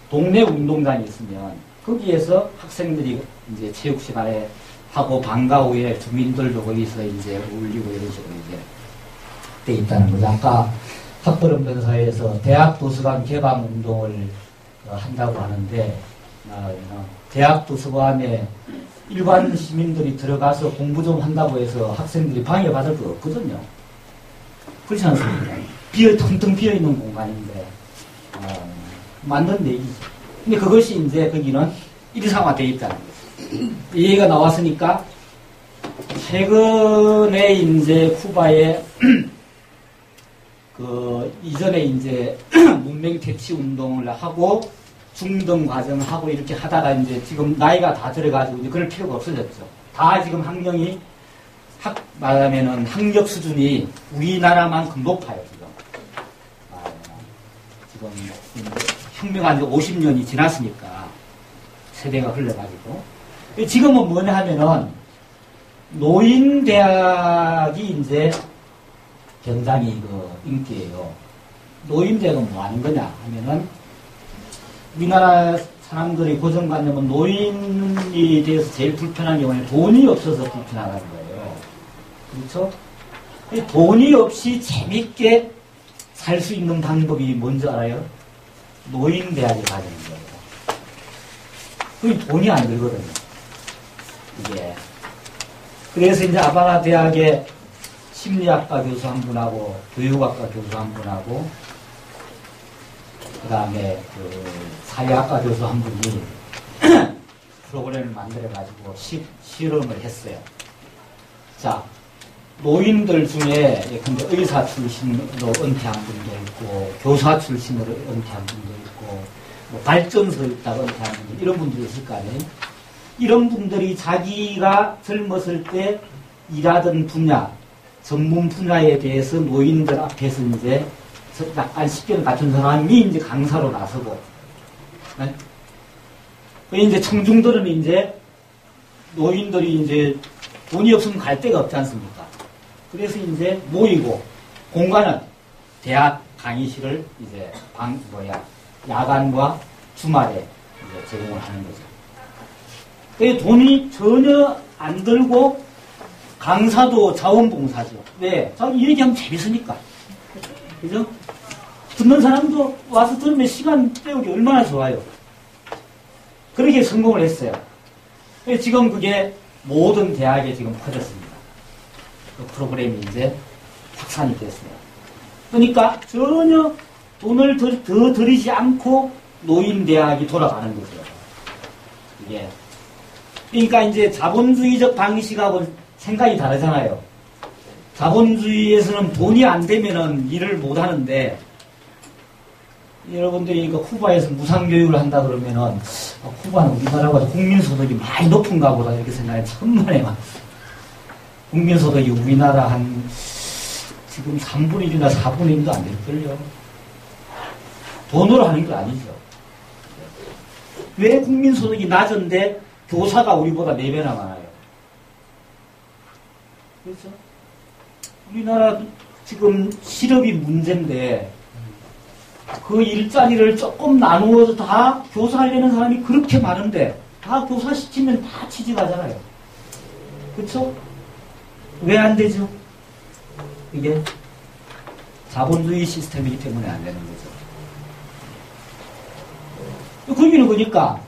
Speaker 1: 동네 운동장이 있으면 거기에서 학생들이 이제 체육 시간에 하고 방과 후에 주민들도 거기서 이제 울리고 이런 식으로 이제 돼 있다는 거죠. 아까 학벌은 변사에서 대학 도서관 개방 운동을 한다고 하는데 대학 도서관에 일반 시민들이 들어가서 공부 좀 한다고 해서 학생들이 방해받을 거 없거든요. 그렇지 않습니까? 텅텅 비어있는 공간인데 만든 얘기죠. 근데 그것이 이제 거기는 일상화되어 있다는 거죠. 이 얘기가 나왔으니까 최근에 이제 쿠바에 그 이전에 이제 문명 퇴치 운동을 하고 중등 과정을 하고 이렇게 하다가 이제 지금 나이가 다 들어가지고 이제 그럴 필요가 없어졌죠. 다 지금 학령이 말하면은 학력 수준이 우리나라만큼 높아요, 지금. 지금 혁명한 지 50년이 지났으니까 세대가 흘러가지고. 지금은 뭐냐 하면은 노인대학이 이제 굉장히 그 인기예요. 노인대학은 뭐 하는 거냐 하면은 우리나라 사람들이 고정관념은 노인이 대해서 제일 불편한 경우에 돈이 없어서 불편하다는 거예요. 그렇죠? 돈이 없이 재밌게 살 수 있는 방법이 뭔지 알아요? 노인대학에 가는 거예요. 그게 돈이 안 들거든요. 이게. 그래서 이제 아바나 대학에 심리학과 교수 한 분하고 교육학과 교수 한 분하고 그 다음에 그 사회학과 교수 한 분이 프로그램을 만들어가지고 실험을 했어요. 자, 노인들 중에 근데 의사 출신으로 은퇴한 분도 있고 교사 출신으로 은퇴한 분도 있고 뭐 발전소 있다가 은퇴한 분들 이런 분들이 있을 거 아니에요. 이런 분들이 자기가 젊었을 때 일하던 분야 전문 분야에 대해서 노인들 앞에서 이제 약간 식견 같은 사람이 이제 강사로 나서고, 네? 이제 청중들은 이제 노인들이 이제 돈이 없으면 갈 데가 없지 않습니까? 그래서 이제 모이고 공간은 대학 강의실을 이제 야간과 주말에 이제 제공을 하는 거죠. 돈이 전혀 안 들고 강사도 자원봉사죠. 왜? 자기 얘기하면 재밌으니까. 그죠? 듣는 사람도 와서 들으면 시간 때우기 얼마나 좋아요. 그렇게 성공을 했어요. 지금 그게 모든 대학에 지금 퍼졌습니다. 그 프로그램이 이제 확산이 됐어요. 그러니까 전혀 돈을 더 들이지 않고 노인대학이 돌아가는 거죠. 이게. 그러니까 이제 자본주의적 방식하고 생각이 다르잖아요. 자본주의에서는 돈이 안 되면은 일을 못 하는데, 여러분들이 그 쿠바에서 무상교육을 한다 그러면은, 쿠바는 우리나라보다 국민소득이 많이 높은가 보다 이렇게 생각해 천만에 많았어요. 국민소득이 우리나라 한, 지금 3분의 1이나 4분의 1도 안 될걸요. 돈으로 하는 게 아니죠. 왜 국민소득이 낮은데 교사가 우리보다 4배나 많아요? 그렇죠? 우리나라 지금 실업이 문제인데 그 일자리를 조금 나누어서 다 교사하려는 사람이 그렇게 많은데 다 교사 시키면 다 취직하잖아요. 그렇죠? 왜 안 되죠? 이게 자본주의 시스템이기 때문에 안 되는 거죠. 그 얘기는 그러니까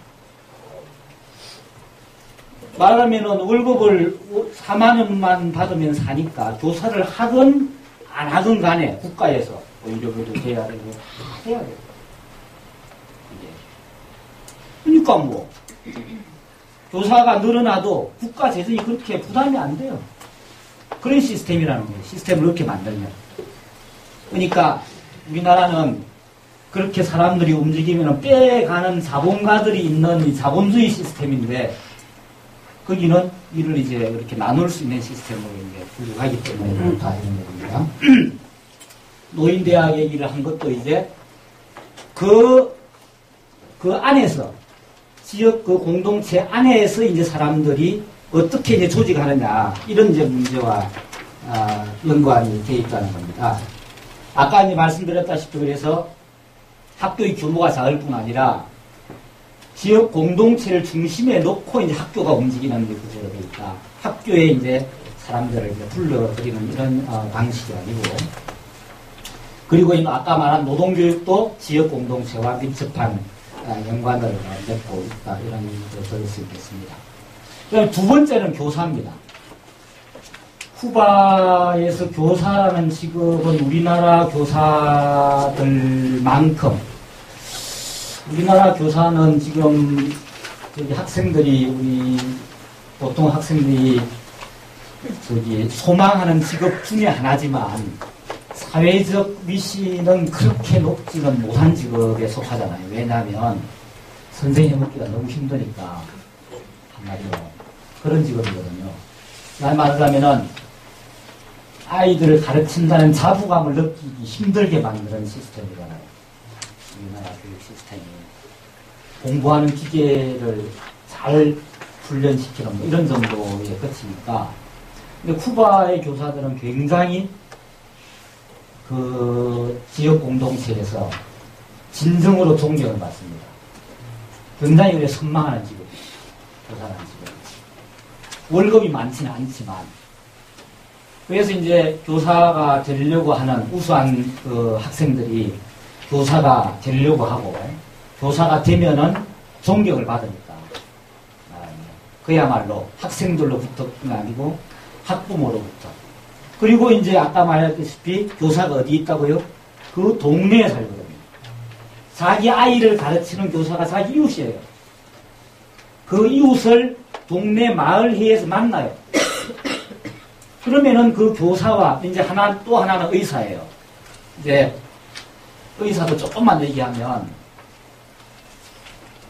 Speaker 1: 말하면은 월급을 4만 원만 받으면 사니까 교사를 하건 안 하건 간에 국가에서 의료비도 돼야 되고 다 해야 돼요. 그러니까 뭐 교사가 늘어나도 국가 재정이 그렇게 부담이 안 돼요. 그런 시스템이라는 거예요. 시스템을 그렇게 만들면. 그러니까 우리나라는 그렇게 사람들이 움직이면 빼가는 자본가들이 있는 이 자본주의 시스템인데 거기는 일을 이제 이렇게 나눌 수 있는 시스템으로 이제 부족하기 때문에 그렇다 이런 겁니다. 노인대학 얘기를 한 것도 이제 그 안에서 지역 그 공동체 안에서 이제 사람들이 어떻게 이제 조직하느냐 이런 이제 문제와 연관이 되어 있다는 겁니다. 아까 이제 말씀드렸다시피 그래서 학교의 규모가 작을 뿐 아니라 지역 공동체를 중심에 놓고 이제 학교가 움직이는 게 구조로 되어 있다. 학교에 이제 사람들을 이제 불러들이는 이런 방식이 아니고, 그리고 아까 말한 노동교육도 지역 공동체와 밀접한 연관을 맺고 있다. 이런 것을 들을 수 있겠습니다. 그다음 두 번째는 교사입니다. 쿠바에서 교사라는 직업은 우리나라 교사들만큼 우리나라 교사는 지금 학생들이 보통 학생들이 소망하는 직업 중에 하나지만 사회적 위신은 그렇게 높지는 못한 직업에 속하잖아요. 왜냐하면 선생님 해먹기가 너무 힘드니까 한마디로 그런 직업이거든요. 말하자면은 아이들을 가르친다는 자부감을 느끼기 힘들게 만드는 시스템이잖아요. 우리나라 교육 시스템이 공부하는 기계를 잘 훈련시키는 뭐 이런 정도에 그치니까. 근데 쿠바의 교사들은 굉장히 그 지역 공동체에서 진정으로 존경을 받습니다. 굉장히 우리가 선망하는 직업이에요. 교사라는 직업. 월급이 많지는 않지만. 그래서 이제 교사가 되려고 하는 우수한 그 학생들이 교사가 되려고 하고, 교사가 되면은 존경을 받으니까. 그야말로 학생들로부터가 아니고 학부모로부터. 그리고 이제 아까 말했다시피 교사가 어디 있다고요? 그 동네에 살거든요. 자기 아이를 가르치는 교사가 자기 이웃이에요. 그 이웃을 동네 마을회에서 만나요. 그러면은 그 교사와 이제 또 하나는 의사예요. 이제 의사도 조금만 얘기하면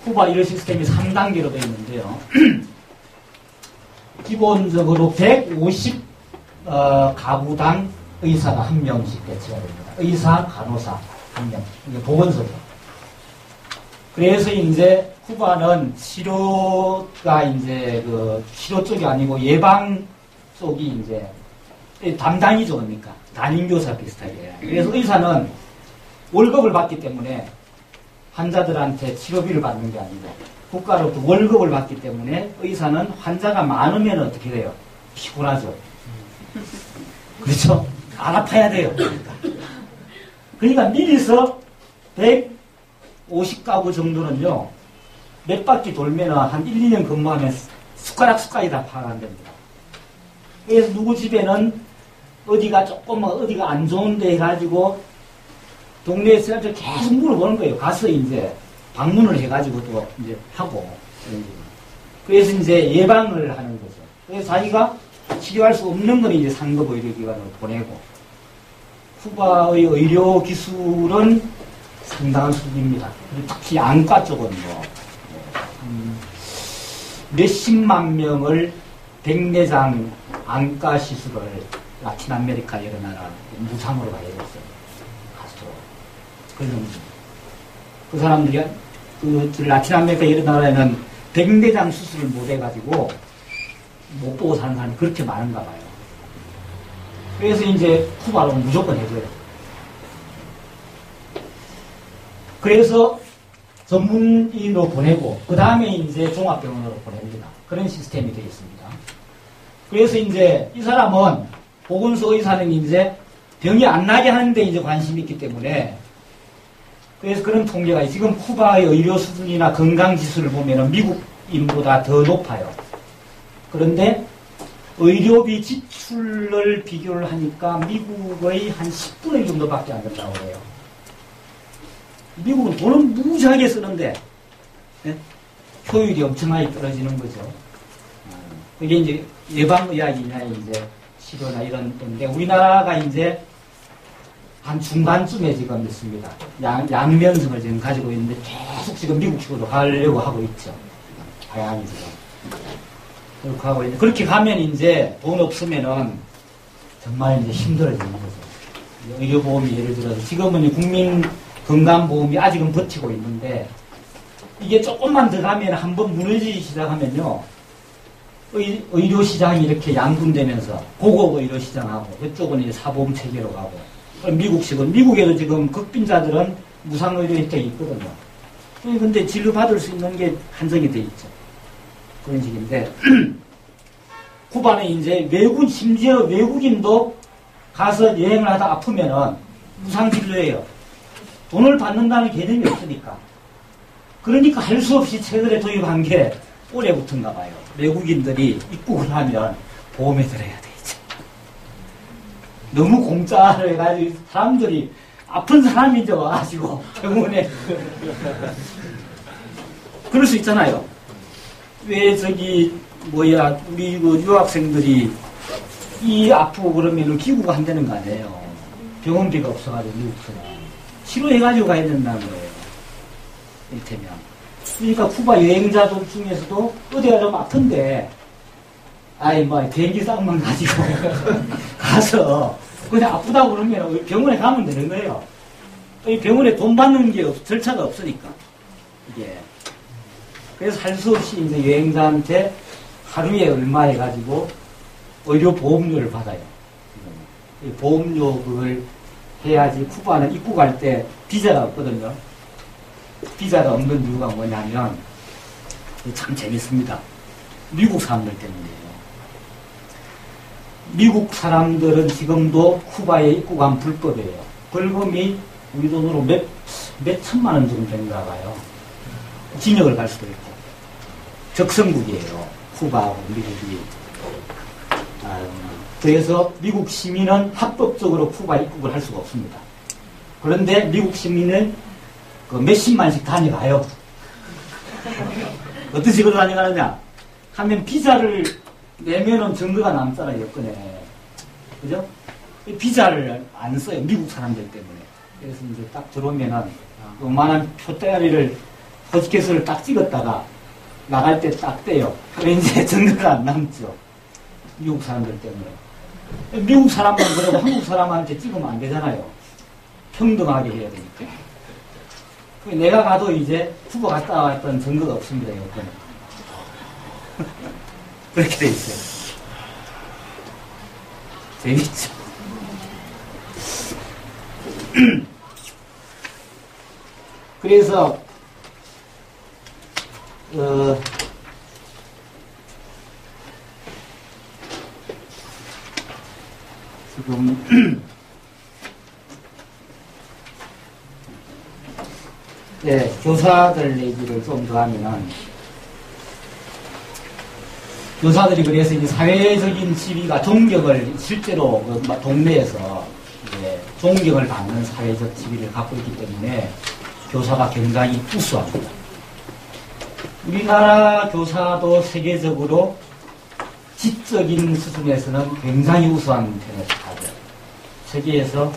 Speaker 1: 쿠바 의료 시스템이 3단계로 되어 있는데요. 기본적으로 150 가구당 의사가 한 명씩 배치가 됩니다. 의사, 간호사 한 명. 이게 보건소죠. 그래서 이제 쿠바는 치료가 이제 그 치료 쪽이 아니고 예방 쪽이 이제 담당이죠, 그러니까 담임교사 비슷하게. 그래서 의사는 월급을 받기 때문에 환자들한테 치료비를 받는 게 아니고 국가로부터 월급을 받기 때문에 의사는 환자가 많으면 어떻게 돼요? 피곤하죠. 그렇죠? 안 아파야 돼요. 그러니까 미리서 150가구 정도는요, 몇 바퀴 돌면 한 1, 2년 근무하면 숟가락이 다 파악됩니다. 그래서 누구 집에는 어디가 어디가 안 좋은데 해가지고 동네에 사람들 계속 물어보는 거예요. 가서 이제 방문을 해가지고 또 이제 하고. 그래서 이제 예방을 하는 거죠. 그래서 자기가 치료할 수 없는 건 이제 상급 의료기관으로 보내고. 쿠바의 의료 기술은 상당한 수준입니다. 특히 안과 쪽은 몇십만 명을 백내장 안과 시술을 라틴 아메리카 여러 나라 무상으로 가야 됐어요. 가서. 그 사람들이 그 라틴 아메리카 여러 나라에는 백내장 수술을 못 해가지고 못 보고 사는 사람이 그렇게 많은가 봐요. 그래서 이제 쿠바로 무조건 해줘요. 그래서 전문의로 보내고 그 다음에 이제 종합병원으로 보냅니다. 그런 시스템이 되어 있습니다. 그래서 이제 이 사람은 보건소 의사는 이제 병이 안 나게 하는데 이제 관심이 있기 때문에 그래서 그런 통계가 지금 쿠바의 의료 수준이나 건강 지수를 보면은 미국인보다 더 높아요. 그런데 의료비 지출을 비교를 하니까 미국의 한 10분의 1 정도밖에 안 된다고 해요. 미국은 돈을 무지하게 쓰는데 네? 효율이 엄청나게 떨어지는 거죠. 그게 이제 예방의학이나 이제 치료나 이런 건데 우리나라가 이제 한 중간쯤에 지금 있습니다. 양면성을 지금 가지고 있는데 계속 지금 미국식으로 가려고 하고 있죠. 다양하게 지금. 그렇게 하고 있는데 그렇게 가면 이제 돈 없으면은 정말 이제 힘들어지는 거죠. 의료보험이 예를 들어서 지금은 국민건강보험이 아직은 버티고 있는데 이게 조금만 더 가면 한번 무너지기 시작하면요. 의료시장이 이렇게 양분되면서 고급 의료시장하고 이쪽은 이제 사보험 체계로 가고 미국식은 미국에도 지금 극빈자들은 무상의료 혜택이 있거든요. 근데 진료받을 수 있는 게 한정이 돼 있죠. 그런 식인데 쿠바는 이제 심지어 외국인도 가서 여행을 하다 아프면은 무상 진료예요. 돈을 받는다는 개념이 없으니까. 그러니까 할 수 없이 최근에 도입한 게 올해부터인가 봐요. 외국인들이 입국을 하면 보험에 들어야 되죠. 너무 공짜로 해가지고 사람들이 아픈 사람이 이제 와가지고 병원에 그럴 수 있잖아요. 왜 우리 그 유학생들이 이 아프고 그러면은 기구가 안 되는 거 아니에요. 병원비가 없어가지고 미국서는 치료해가지고 가야 된다는 거예요. 이를테면. 그러니까 쿠바 여행자들 중에서도 어디가 좀 아픈데 아이 뭐 비행기 쌍만 가지고 가서 그냥 아프다고 그러면 병원에 가면 되는 거예요. 이 병원에 돈 받는 게 절차가 없으니까 이게. 그래서 할 수 없이 이제 여행자한테 하루에 얼마 해가지고 의료 보험료를 받아요. 이 보험료 그걸 해야지. 쿠바는 입국할 때 비자가 없거든요. 비자가 없는 이유가 뭐냐면 참 재밌습니다. 미국 사람들 때문이에요. 미국 사람들은 지금도 쿠바에 입국하면 불법이에요. 벌금이 우리 돈으로 몇 천만 원 정도 되는가 봐요. 징역을 갈 수도 있고. 적성국이에요. 쿠바하고 미국이. 그래서 미국 시민은 합법적으로 쿠바 입국을 할 수가 없습니다. 그런데 미국 시민은 그 몇십만씩 다녀가요. 어떤 식으로 다녀가느냐 하면 비자를 내면은 증거가 남잖아요. 여건에. 그죠? 비자를 안 써요. 미국 사람들 때문에. 그래서 이제 딱 들어오면은 요만한 표대가리를 호스켓을 딱 찍었다가 나갈 때 딱 떼요. 그래 이제 증거가 안 남죠. 미국 사람들 때문에. 미국 사람만 그러고 한국 사람한테 찍으면 안 되잖아요. 평등하게 해야 되니까. 내가 가도 이제 쿠바 갔다 왔던 증거가 없습니다. 여건에. 그렇게 돼 있어요. 재밌죠? 그래서 지금 네, 교사들 얘기를 좀 더 하면은 교사들이 그래서 이 사회적인 지위가 존경을 실제로 그 동네에서 이제 존경을 받는 사회적 지위를 갖고 있기 때문에 교사가 굉장히 우수합니다. 우리나라 교사도 세계적으로 지적인 수준에서는 굉장히 우수한 편에 속하죠. 세계에서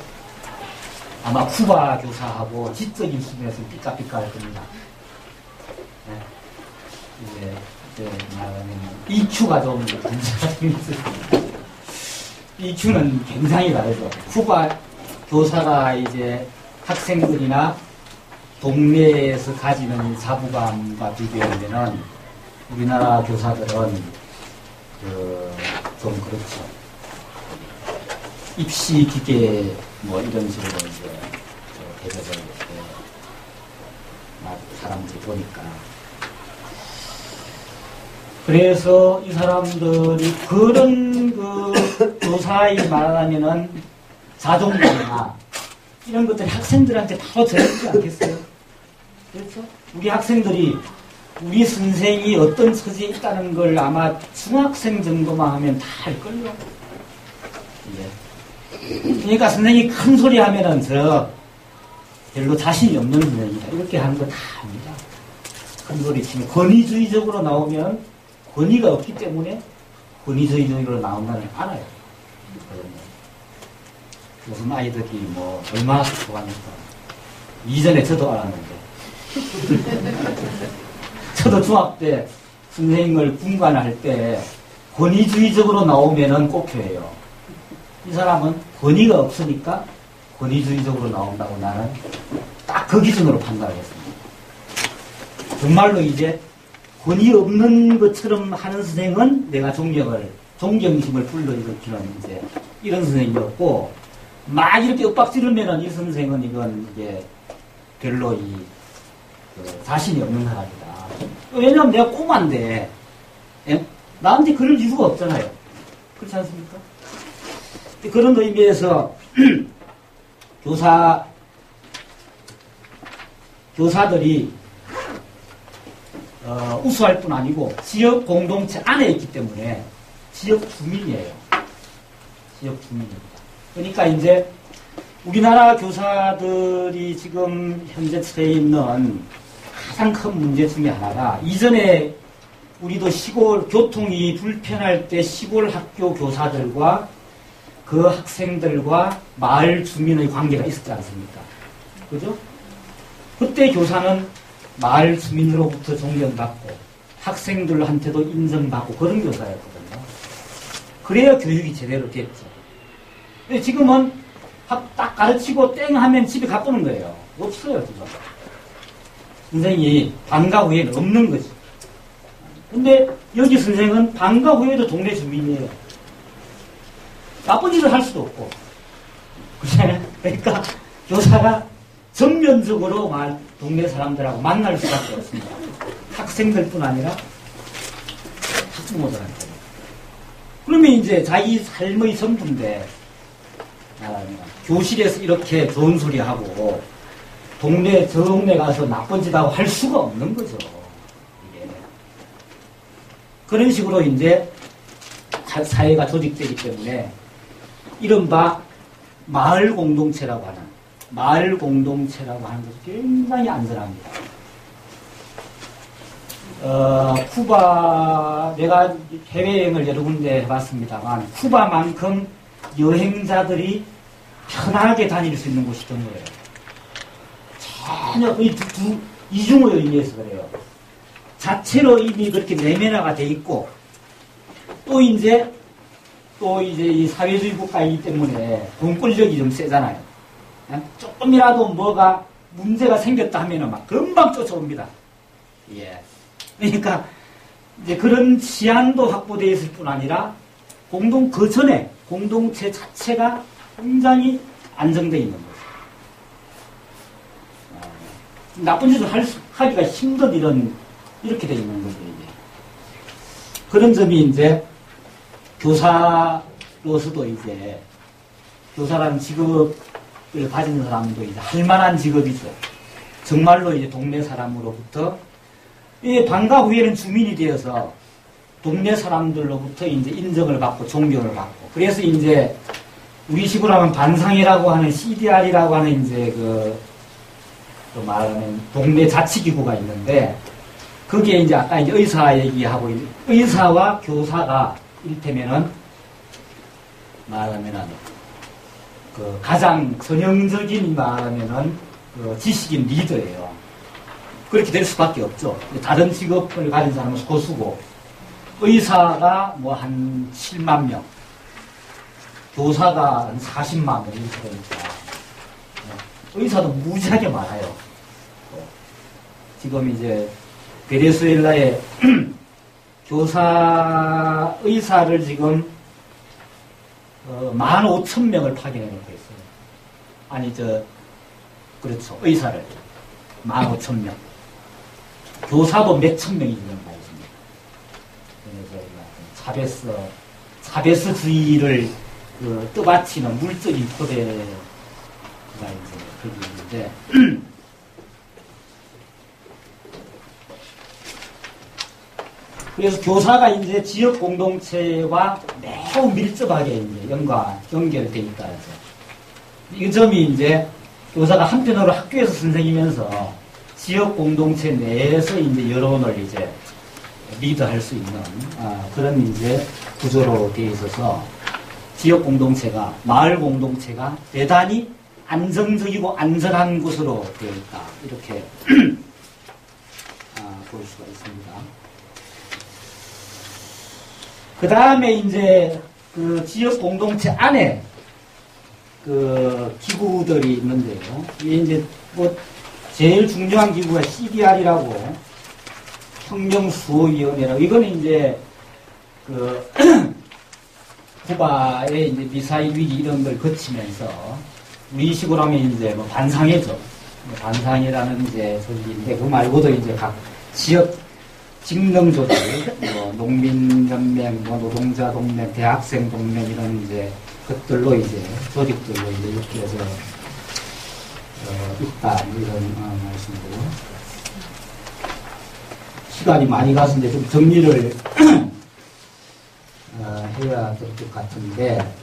Speaker 1: 아마 쿠바 교사하고 지적인 수준에서 삐까삐까할 겁니다. 네. 이제 말하면 EQ가 좀 문제가 좀 있습니다. EQ는 굉장히 다르죠. 쿠바 교사가 이제 학생들이나 동네에서 가지는 자부감과 비교하면은 우리나라 교사들은 좀 그렇죠. 입시 기계 뭐 이런 식으로 이제 대접을 사람들이 보니까. 그래서 이 사람들이 그런 그 교사의 말하면은 자존감이나 이런 것들이 학생들한테 바로 전해지지 않겠어요? 그렇죠? 우리 학생들이 우리 선생이 어떤 처지에 있다는 걸 아마 중학생 정도만 하면 다 알걸요. 예. 그러니까 선생이 큰 소리 하면은 저 별로 자신이 없는 선생이다. 이렇게 하는 거 다 압니다. 큰 소리 치면 권위주의적으로 나오면 권위가 없기 때문에 권위주의적으로 나온다는 걸 알아요. 무슨 아이들이 뭐 얼마나 좋아합니까? 이전에 저도 알았는데. 저도 중학교 때 선생님을 분간할 때 권위주의적으로 나오면은 꼽혀요. 이 사람은 권위가 없으니까 권위주의적으로 나온다고 나는 딱 그 기준으로 판단을 했습니다. 정말로 이제 권위 없는 것처럼 하는 선생은 내가 존경심을 불러일으키는 이제 이런 선생이었고, 막 이렇게 윽박지르면은 이 선생은 이건 이게 별로 자신이 없는 사람이다. 왜냐면 내가 꼬마인데, 예? 나한테 그럴 이유가 없잖아요. 그렇지 않습니까? 그런 의미에서 교사들이 우수할 뿐 아니고 지역 공동체 안에 있기 때문에 지역 주민이에요. 지역 주민입니다. 그러니까 이제 우리나라 교사들이 지금 현재 처해 있는 가장 큰 문제 중에 하나가, 이전에 우리도 시골 교통이 불편할 때 시골 학교 교사들과 그 학생들과 마을 주민의 관계가 있었지 않습니까? 그죠? 그때 교사는 마을 주민으로부터 존경받고 학생들한테도 인정받고 그런 교사였거든요. 그래야 교육이 제대로 됐죠. 근데 지금은 딱 가르치고 땡 하면 집에 가보는 거예요. 없어요, 지금. 선생이 방과 후에는 없는 거지. 근데 여기 선생은 방과 후에도 동네 주민이에요. 나쁜 짓을 할 수도 없고. 그러니까 교사가 전면적으로 동네 사람들하고 만날 수밖에 없습니다. 학생들뿐 아니라 학부모들한테. 그러면 이제 자기 삶의 전부인데 교실에서 이렇게 좋은 소리 하고 저 동네 가서 나쁜 짓 하고 할 수가 없는 거죠. 이게. 그런 식으로 이제 사회가 조직되기 때문에 이른바 마을 공동체라고 하는 것이 굉장히 안전합니다. 쿠바, 내가 해외여행을 여러 군데 해봤습니다만, 쿠바만큼 여행자들이 편하게 다닐 수 있는 곳이 없는 거예요. 전혀, 이중의 의미에서 그래요. 자체로 이미 그렇게 내면화가 돼 있고, 또 이제 이 사회주의 국가이기 때문에 공권력이 좀 세잖아요. 조금이라도 뭐가 문제가 생겼다 하면은 막 금방 쫓아옵니다. 예. 그러니까 이제 그런 치안도 확보되어 있을 뿐 아니라 그 전에 공동체 자체가 굉장히 안정되어 있는 거죠. 나쁜 짓을 하기가 힘든 이렇게 되어 있는 거죠, 이게. 그런 점이 이제 교사로서도 이제 교사라는 직업을 가진 사람도 이제 할 만한 직업이죠. 정말로 이제 동네 사람으로부터 방과 후에는 주민이 되어서 동네 사람들로부터 이제 인정을 받고 존경을 받고 그래서 이제 우리식으로 하면 반상회라고 하는 CDR이라고 하는 이제 그 말하는 동네 자치기구가 있는데 거기에 이제 아까 이제 의사 얘기하고 의사와 교사가 이를테면은 말하면은 그 가장 전형적인 말하면은 그 지식인 리더예요. 그렇게 될 수밖에 없죠. 다른 직업을 가진 사람은 고수고 의사가 뭐 한 7만 명, 교사가 한 40만 명 이렇게 되니까 의사도 무지하게 많아요. 지금 이제 베네수엘라에 의사를 지금 15,000명을 파견해놓고 있어요. 아니 그렇죠. 의사를 15,000명. 교사도 몇천 명이 지금 가 있습니다. 차베스주의를 떠받치는 물적인 토대가 이제 거기 있는데 그래서 교사가 이제 지역 공동체와 매우 밀접하게 이제 연결되어 있다. 이 점이 이제 교사가 한편으로 학교에서 선생이면서 지역 공동체 내에서 이제 여론을 이제 리드할 수 있는 그런 이제 구조로 되어 있어서 지역 공동체가 마을 공동체가 대단히 안정적이고 안전한 곳으로 되어 있다. 이렇게 볼 수가 있습니다. 그 다음에 이제 그 지역 공동체 안에 그 기구들이 있는데요. 이게 이제 뭐 제일 중요한 기구가 CDR이라고 혁명수호위원회라고 이거는 이제 그 쿠바의 이제 미사일 위기 이런 걸 거치면서 우리식으로 하면 이제 뭐 반상회죠. 반상회라는 이제 조직인데 그 말고도 이제 각 지역 직능 조직, 뭐 농민연맹, 뭐 노동자 동맹, 대학생 동맹 이런 이제 것들로 이제 조직들로 이제 이렇게 해서 있다 이런 말씀이고요. 시간이 많이 가서 이제 좀 정리를 해야 될 것 같은데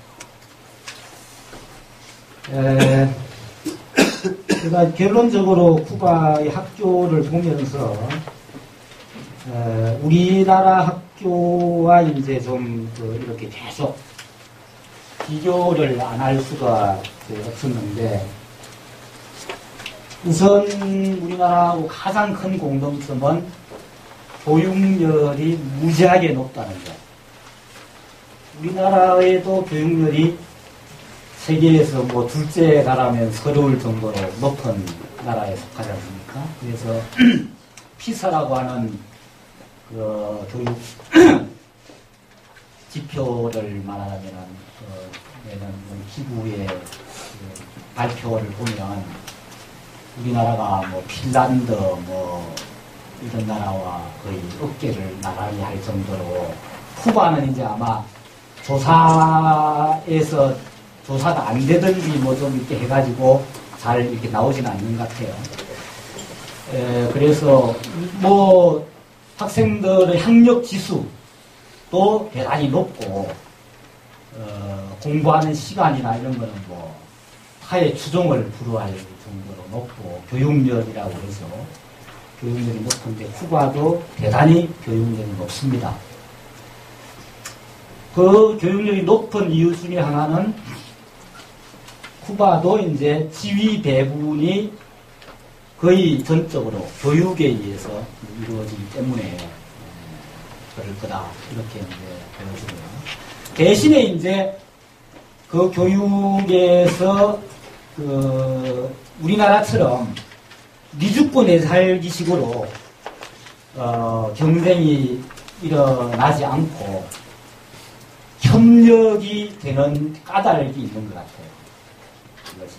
Speaker 1: 제가 결론적으로 쿠바의 학교를 보면서 우리나라 학교와 이제 좀 이렇게 계속 비교를 안 할 수가 없었는데, 우선 우리나라하고 가장 큰 공통점은 교육열이 무지하게 높다는 것. 우리나라에도 교육열이 세계에서 뭐 둘째 나라면 서러울 정도로 높은 나라에 속하지 않습니까? 그래서 피사라고 하는 그 교육 지표를 말하자면 기부의 그 발표를 보면 우리나라가 뭐 핀란드 뭐 이런 나라와 거의 어깨를 나란히 할 정도로 쿠바는 이제 아마 조사에서 조사가 안 되든지 뭐 좀 이렇게 해가지고 잘 이렇게 나오지는 않는 것 같아요. 그래서 뭐 학생들의 학력 지수도 대단히 높고 공부하는 시간이나 이런 거는 뭐 타의 추종을 불허할 정도로 높고 교육열이라고 해서 교육열이 높은데 쿠바도 대단히 교육열이 높습니다. 그 교육열이 높은 이유 중에 하나는 쿠바도 이제 지위 배분이 거의 전적으로 교육에 의해서 이루어지기 때문에 그럴 거다 이렇게 이제 보여지고요. 대신에 이제 그 교육에서 그 우리나라처럼 미주권에 살기식으로 경쟁이 일어나지 않고 협력이 되는 까닭이 있는 것 같아요. 이것이.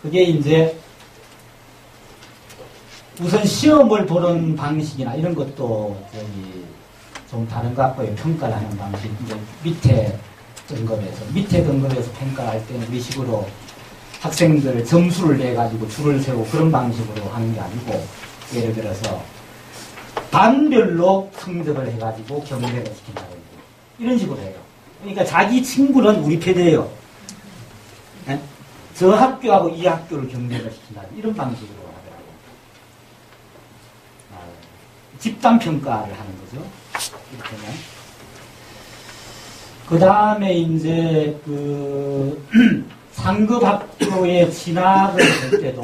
Speaker 1: 그게 이제 우선 시험을 보는 방식이나 이런 것도 좀 다른 것 같고요. 평가를 하는 방식. 이제 밑에 등급에서 평가를 할 때는 우리 식으로 학생들 점수를 내가지고 줄을 세우고 그런 방식으로 하는 게 아니고, 예를 들어서 반별로 성적을 해가지고 경례를 시킨다든지 이런 식으로 해요. 그러니까 자기 친구는 우리 패대예요. 네? 저 학교하고 이 학교를 경례를 시킨다 이런 방식으로 하더라고요. 집단평가를 하는 거죠. 이렇게는. 그 다음에 이제 상급 학교에 진학을 할 때도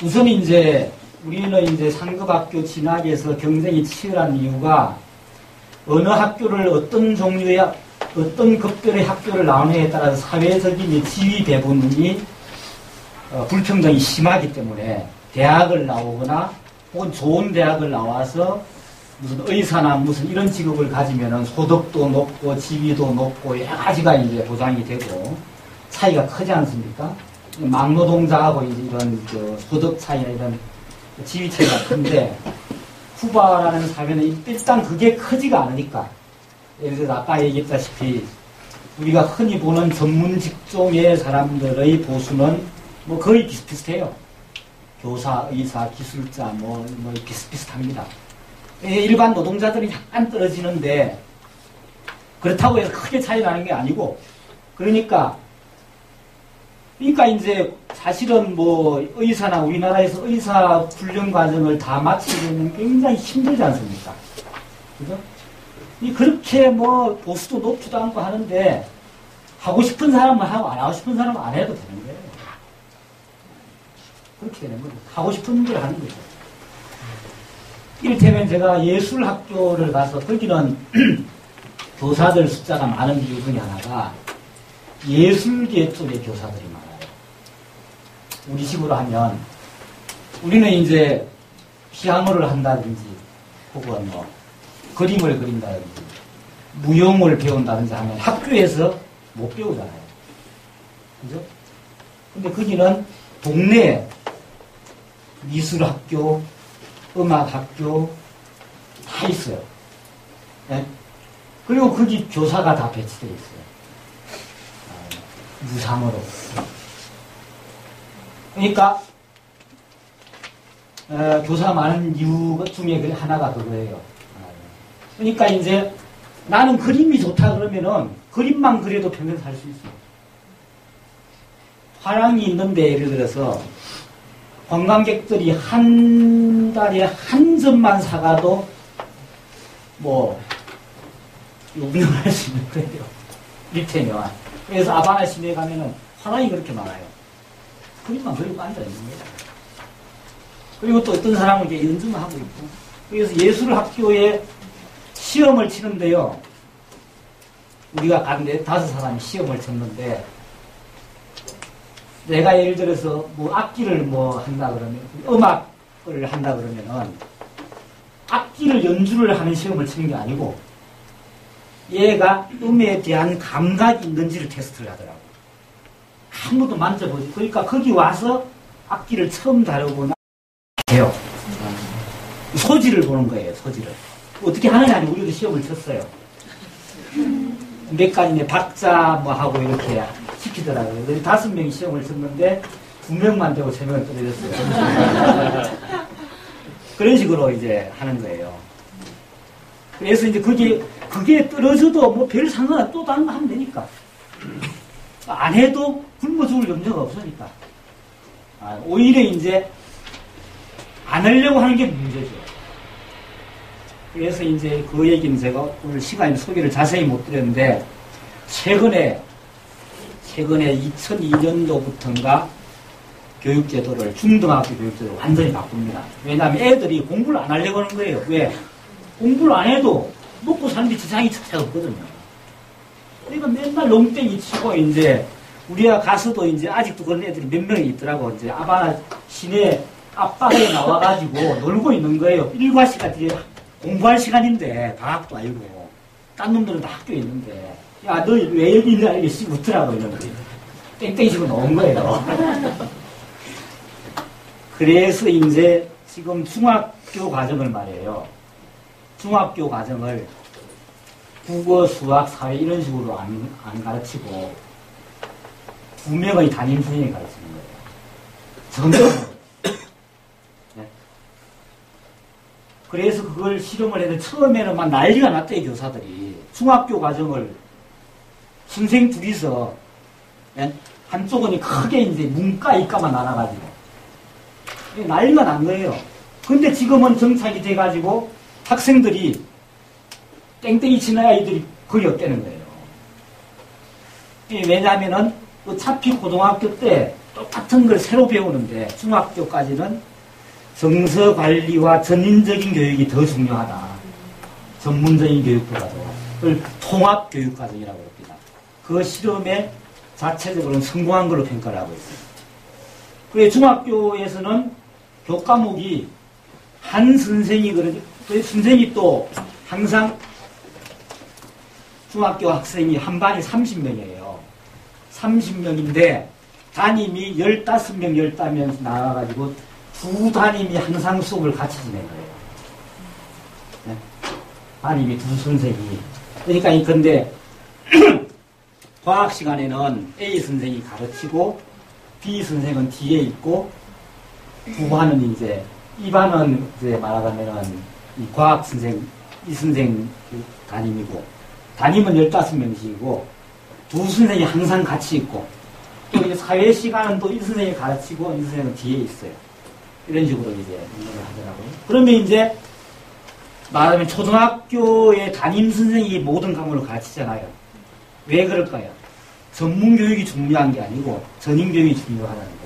Speaker 1: 우선 이제 우리는 이제 상급 학교 진학에서 경쟁이 치열한 이유가 어느 학교를 어떤 종류의 어떤 급별의 학교를 나오느냐에 따라서 사회적인 지위 배분이 불평등이 심하기 때문에 대학을 나오거나 혹은 좋은 대학을 나와서 무슨 의사나 무슨 이런 직업을 가지면은 소득도 높고 지위도 높고 여러 가지가 이제 보장이 되고 차이가 크지 않습니까? 막노동자하고 이제 이런 소득 차이나 이런 지위 차이가 큰데 쿠바라는 사회는 일단 그게 크지가 않으니까, 예를 들어서 아까 얘기했다시피 우리가 흔히 보는 전문 직종의 사람들의 보수는 뭐 거의 비슷비슷해요. 교사, 의사, 기술자 뭐 비슷비슷합니다. 일반 노동자들이 약간 떨어지는데 그렇다고 해서 크게 차이 나는 게 아니고, 그러니까 이제 사실은 뭐 의사나 우리나라에서 의사 훈련 과정을 다 마치려면 굉장히 힘들지 않습니까? 그죠? 그렇게 뭐 보수도 높지도 않고 하는데 하고 싶은 사람은 하고 안 하고 싶은 사람은 안 해도 되는 거예요. 그렇게 되는 거죠. 하고 싶은 걸 하는 거죠. 이를테면 제가 예술학교를 가서 거기는 교사들 숫자가 많은 이유 중에 하나가 예술계 쪽의 교사들이 많아요. 우리 식으로 하면 우리는 이제 피아노를 한다든지 혹은 뭐 그림을 그린다든지 무용을 배운다든지 하면 학교에서 못 배우잖아요. 그죠? 근데 거기는 동네에 미술학교, 음악학교 다 있어요. 네? 그리고 거기 교사가 다 배치되어 있어요. 무상으로. 그러니까 교사 많은 이유 중에 하나가 그거예요. 그러니까 이제 나는 그림이 좋다 그러면은 그림만 그려도 평생 살 수 있어요. 화랑이 있는데 예를 들어서 관광객들이 한 달에 한 점만 사가도 뭐 운영할 수 있는 거예요. 일테면. 그래서 아바나 시내에 가면은 화랑이 그렇게 많아요. 그림만 그리고 앉아있는 거예요. 그리고 또 어떤 사람은 이제 연주만 하고 있고. 그래서 예술학교에 시험을 치는데요. 우리가 각 5사람이 시험을 쳤는데, 내가 예를 들어서 뭐 악기를 뭐 한다 그러면, 음악을 한다 그러면은, 악기를 연주를 하는 시험을 치는 게 아니고, 얘가 음에 대한 감각이 있는지를 테스트를 하더라고. 아무도 만져보지. 그러니까 거기 와서 악기를 처음 다뤄보나 해요. 소질을 보는 거예요, 소질을. 어떻게 하느냐, 우리도 시험을 쳤어요. 몇 가지 박자 뭐 하고 이렇게 시키더라고요. 5명이 시험을 쳤는데 2명만 되고 3명은 떨어졌어요. 그런 식으로 이제 하는 거예요. 그래서 이제 그게 떨어져도 뭐 별 상관 또 다른 거 하면 되니까. 안 해도 굶어 죽을 염려가 없으니까. 오히려 이제 안 하려고 하는 게 문제죠. 그래서 이제 그 얘기는 제가 오늘 시간에 소개를 자세히 못 드렸는데, 최근에 2002년도부터인가 교육제도를, 중등학교 교육제도를 완전히 바꿉니다. 왜냐하면 애들이 공부를 안 하려고 하는 거예요. 왜? 공부를 안 해도 먹고 사는데 지장이 차가 없거든요. 그러니까 맨날 농땡이 치고, 이제, 우리가 가서도 이제 아직도 그런 애들이 몇 명이 있더라고. 이제 아바나 시내 앞바다에 나와가지고 놀고 있는 거예요. 일과 시간 뒤에 공부할 시간인데, 방학도 아니고. 딴 놈들은 다 학교에 있는데, 야, 너 왜 여기 있냐? 이게 씨 웃더라고, 이런 거지. 땡땡이 치고 나온 거예요. 그래서 이제 지금 중학교 과정을 말이에요. 중학교 과정을 국어, 수학, 사회 이런 식으로 안 가르치고 2명의 담임 선생님이 가르치는 거예요. 전혀. 네. 그래서 그걸 실험을 했는데 처음에는 막 난리가 났대요, 교사들이. 중학교 과정을 선생 둘이서, 네? 한쪽은 크게 이제 문과, 이과만 나눠가지고 난리가 난 거예요. 근데 지금은 정착이 돼가지고 학생들이 땡땡이 치는 아이들이 거의 없다는 거예요. 왜냐하면은 어차피 고등학교 때 똑같은 걸 새로 배우는데 중학교까지는 정서 관리와 전인적인 교육이 더 중요하다. 전문적인 교육보다도. 그걸 통합 교육 과정이라고 합니다. 그 실험에 자체적으로는 성공한 걸로 평가를 하고 있습니다. 그래 중학교에서는 교과목이 한 선생이 선생이 또 항상 중학교 학생이 한 반이 30명이에요. 30명인데 담임이 15명, 15명 나와가지고 두 담임이 항상 수업을 같이 진행을 해요. 네? 담임이 두 선생이. 그러니까 근데 과학 시간에는 A 선생이 가르치고 B 선생은 뒤에 있고 두 반은 이제 이 반은 이제 말하자면은 이 과학 선생, 이 선생 담임이고 담임은 15명씩이고 두 선생이 항상 같이 있고 또 이제 사회 시간은 또 이 선생이 가르치고 이 선생은 뒤에 있어요. 이런 식으로 이제 운영을 하더라고요. 그러면 이제 말하자면 초등학교의 담임 선생이 모든 과목을 가르치잖아요. 왜 그럴까요? 전문 교육이 중요한 게 아니고 전인 교육이 중요하다는 거죠.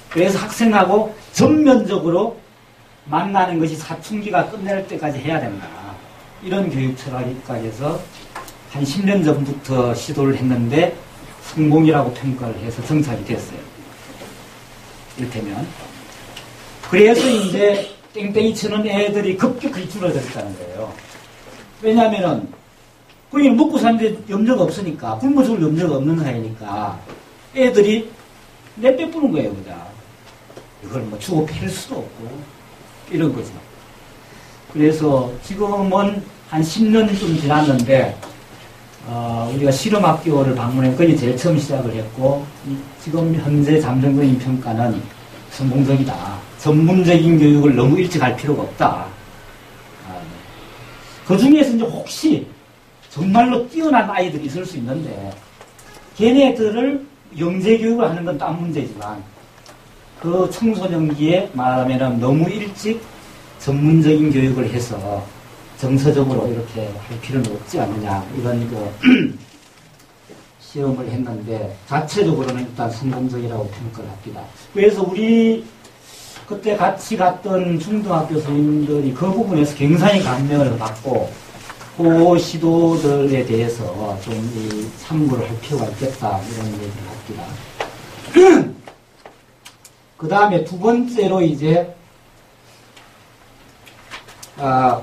Speaker 1: 그래서 학생하고 전면적으로 만나는 것이 사춘기가 끝날 때까지 해야 된다. 이런 교육 철학까지 해서 한 10년 전부터 시도를 했는데 성공이라고 평가를 해서 정착이 됐어요. 이를테면. 그래서 이제 땡땡이 치는 애들이 급격히 줄어들었다는 거예요. 왜냐하면은 거기 먹고 사는데 염려가 없으니까 굶어 죽을 염려가 없는 사이니까 애들이 내빼뿌는 거예요, 그냥. 이걸 뭐 주고 팰 수도 없고 이런 거죠. 그래서 지금은 한 10년쯤 지났는데 우리가 실험학교를 방문해 거기 제일 처음 시작을 했고 지금 현재 잠정적인 평가는 성공적이다. 전문적인 교육을 너무 일찍 할 필요가 없다. 그 중에서 이제 혹시 정말로 뛰어난 아이들이 있을 수 있는데 걔네들을 영재교육을 하는 건 딴 문제지만 그 청소년기에 말하면 너무 일찍 전문적인 교육을 해서 정서적으로 이렇게 할 필요는 없지 않느냐 이런 그 시험을 했는데 자체적으로는 일단 성공적이라고 평가를 합니다. 그래서 우리 그때 같이 갔던 중등학교 선생님들이 그 부분에서 굉장히 감명을 받고 그 시도들에 대해서 좀 참고를 할 필요가 있겠다 이런 얘기를 합니다. 그 다음에 두 번째로 이제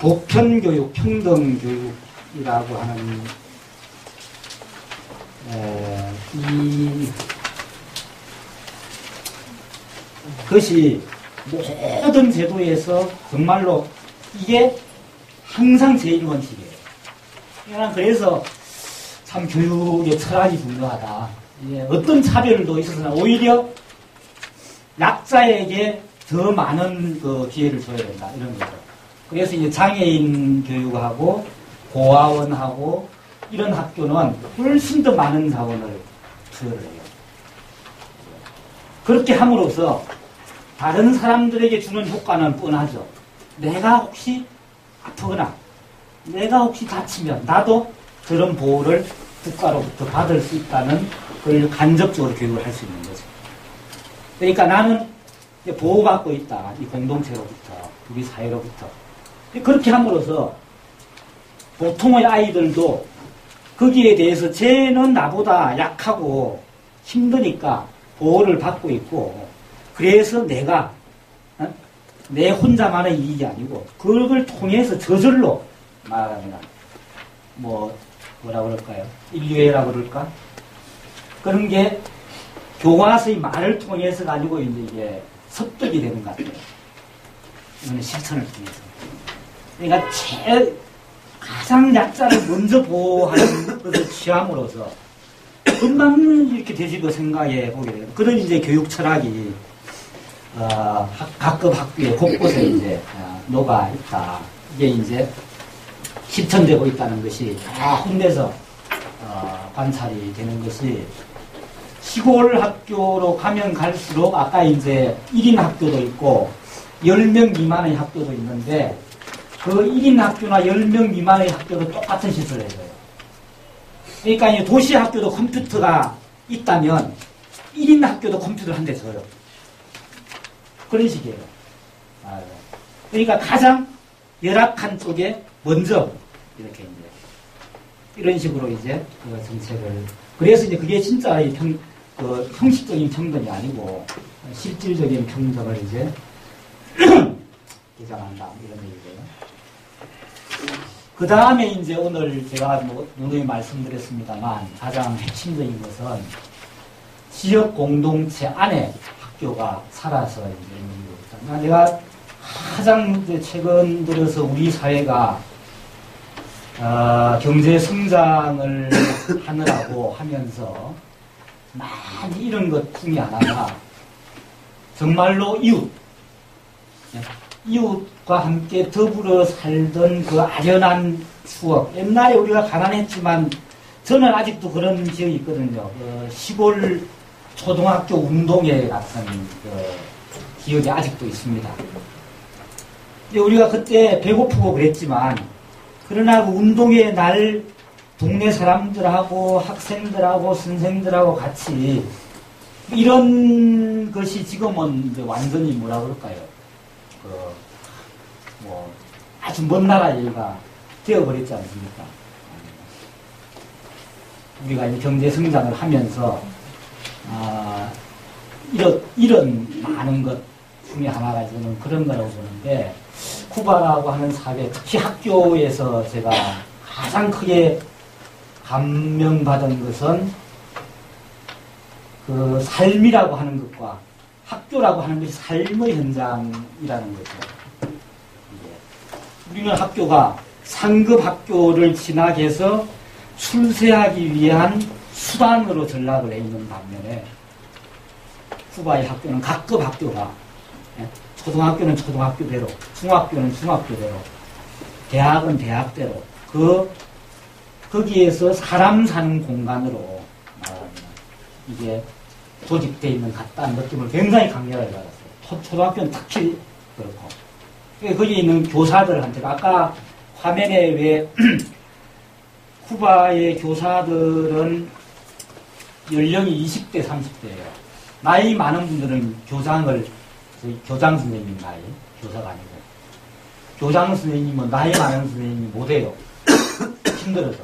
Speaker 1: 보편교육, 평등교육이라고 하는 그것이 모든 제도에서 정말로 이게 항상 제일 원칙이에요. 그래서 참 교육의 철학이 중요하다. 어떤 차별도 있어서는 오히려 약자에게 더 많은 그 기회를 줘야 된다. 이런 거죠. 그래서 이제 장애인 교육하고 고아원하고 이런 학교는 훨씬 더 많은 자원을 투여를 해요. 그렇게 함으로써 다른 사람들에게 주는 효과는 뻔하죠. 내가 혹시 아프거나 내가 혹시 다치면 나도 그런 보호를 국가로부터 받을 수 있다는 걸 간접적으로 교육을 할 수 있는 거죠. 그러니까 나는 보호받고 있다. 이 공동체로부터, 우리 사회로부터. 그렇게 함으로써 보통의 아이들도 거기에 대해서 쟤는 나보다 약하고 힘드니까 보호를 받고 있고 그래서 내가 내 혼자만의 이익이 아니고 그걸 통해서 저절로 말하면 뭐라 그럴까요? 인류애라고 그럴까? 그런 게 교과서의 말을 통해서가 아니고 이제 이게 습득이 되는 것 같아요. 이거는 실천을 통해서. 그러니까 가장 약자를 먼저 보호하는 것을 취함으로써 금방 이렇게 되지고 생각해 보게 돼요. 그런 이제 교육 철학이 각급 학교에 곳곳에 이제 녹아 있다. 이게 이제 실천되고 있다는 것이 다 혼내서 관찰이 되는 것이 시골 학교로 가면 갈수록 아까 이제 1인 학교도 있고 10명 미만의 학교도 있는데 그 1인 학교나 10명 미만의 학교도 똑같은 시설을 해줘요. 그러니까 이제 도시 학교도 컴퓨터가 있다면 1인 학교도 컴퓨터를 한 대 줘요. 그런 식이에요. 그러니까 가장 열악한 쪽에 먼저 이렇게 이제 이런 식으로 이제 그 정책을 그래서 이제 그게 진짜 그 형식적인 평등이 아니고 실질적인 평등을 이제 개장한다 이런 얘기예요. 그 다음에 이제 오늘 제가 누누이 말씀드렸습니다만 가장 핵심적인 것은 지역 공동체 안에 학교가 살아서 이제 있는 겁니다. 내가 가장 이제 최근 들어서 우리 사회가 경제 성장을 하느라고 하면서 많이 이런 것 중에 하나가 정말로 이웃과 함께 더불어 살던 그 아련한 추억. 옛날에 우리가 가난했지만 저는 아직도 그런 기억이 있거든요. 그 시골 초등학교 운동회 같은 그 기억이 아직도 있습니다. 우리가 그때 배고프고 그랬지만 그러나 그 운동회 날 동네 사람들하고 학생들하고 선생들하고 같이 이런 것이 지금은 이제 완전히 뭐라 그럴까요? 아주 먼 나라 얘기가 되어버렸지 않습니까? 우리가 이제 경제 성장을 하면서 이런 많은 것 중에 하나가 저는 그런 거라고 보는데 쿠바라고 하는 사회, 특히 학교에서 제가 가장 크게 감명받은 것은 그 삶이라고 하는 것과 학교라고 하는 것이 삶의 현장이라는 거죠. 우리는 학교가 상급 학교를 진학해서 출세하기 위한 수단으로 전락을 해 있는 반면에 쿠바의 학교는 각급 학교가 초등학교는 초등학교대로, 중학교는 중학교대로, 대학은 대학대로 거기에서 사람 사는 공간으로 이게 조직되어 있는 것 같다는 느낌을 굉장히 강렬하게 받았어요. 초등학교는 특히 그렇고. 거기 있는 교사들한테 아까 화면에 왜 쿠바의 교사들은 연령이 20대, 30대예요. 나이 많은 분들은 교장 선생님 나이, 교사가 아니고 교장 선생님은 나이 많은 선생님이 못해요. 힘들어서.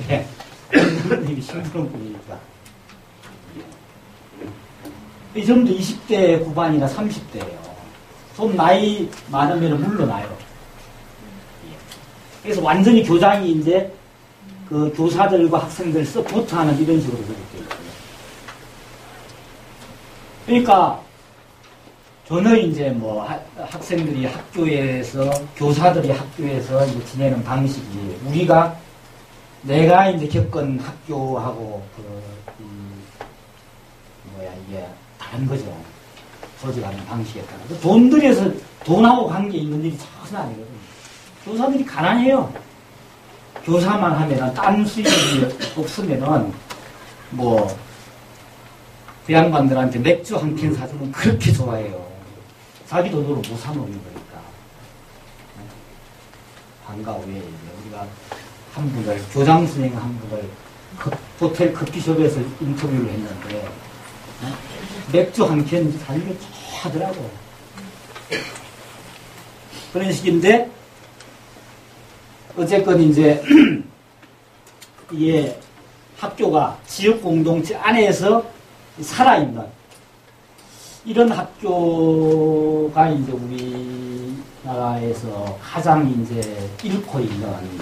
Speaker 1: 네. 선생님이 힘든 분이니까. 이 정도 20대 후반이나 30대예요. 좀 나이 많으면 물러나요. 그래서 완전히 교장이 이제 그 교사들과 학생들 서포트하는 이런 식으로 그렇게 있어요. 그러니까 저는 이제 뭐 학생들이 학교에서 교사들이 학교에서 이제 지내는 방식이 내가 이제 겪은 학교하고 이게 다른 거죠. 소집하는 방식에 따라서 돈 들여서 돈하고 관계 있는 일이 전혀 아니거든요. 교사들이 가난해요. 교사만 하면은 딴 수입이 없으면은 뭐 그 양반들한테 맥주 한 캔 사주면 그렇게 좋아해요. 자기 돈으로 못 사먹는 거니까. 방과 후에 이제 우리가 한 분을 교장 선생 한 분을 호텔 커피숍에서 인터뷰를 했는데 맥주 한 캔 사주면 좋아하더라고. 그런 식인데 어쨌건 이제 이게 학교가 지역 공동체 안에서 살아있는 이런 학교가 이제 우리나라에서 가장 이제 잃고 있는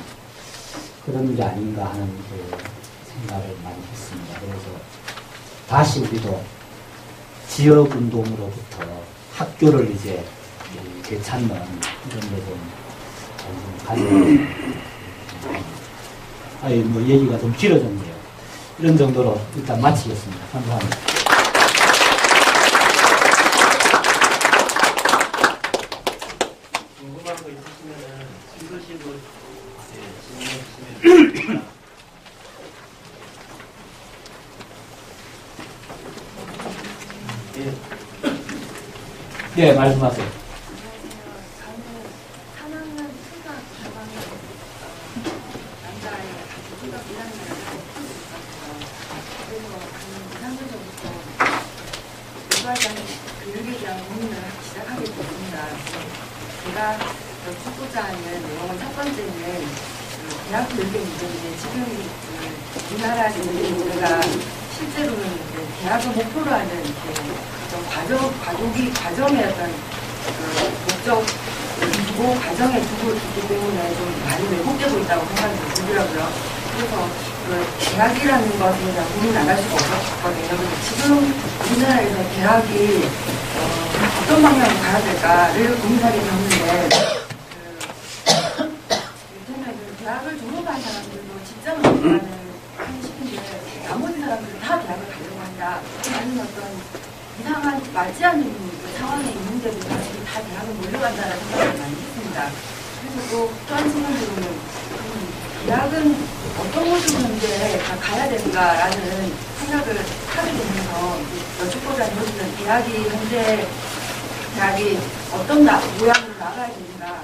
Speaker 1: 그런 게 아닌가 하는 그 생각을 많이 했습니다. 그래서 다시 우리도 지역 운동으로부터 학교를 이제 되찾는 이런 데 좀 가져야 뭐 얘기가 좀 길어졌네요. 이런 정도로 일단 마치겠습니다. 감사합니다.
Speaker 2: 궁금한 거 있으시면은 읽으시고 질문해 주시면
Speaker 1: 네, 말씀하세요.
Speaker 3: 제가 여쭙고자 하는 내용은 첫 번째는 대학 교육의 문제인데 지금 우리나라 우리가 실제로는 대학을 목표로 하는 과정의 어떤 목적을 두고 과정에 두고 있기 때문에 좀 많이 왜곡되고 있다고 생각이 들더라고요. 그래서 대학이라는 것에 대한 고민 나갈 수가 없었거든요. 그래서 지금 우리나라에서 대학이 어떤 방향으로 가야 될까를 고민하게 되었는데 요즘에 대학을 졸업한 사람들도 직장을 하는 시기인데 나머지 사람들은 다 대학을 가려고 한다. 아니면 어떤 이상한 맞지 않는 상황에 있는데도 사실 다 대학을 몰려간다는 생각을 많이 했습니다. 그래서 또 한 측면으로는 대학은 어떤 모습으로 이제 가야 되는가라는 생각을 하게 되면서 여쭙고자 하는 것은 대학이 어떤 모양으로 나가야 되는가.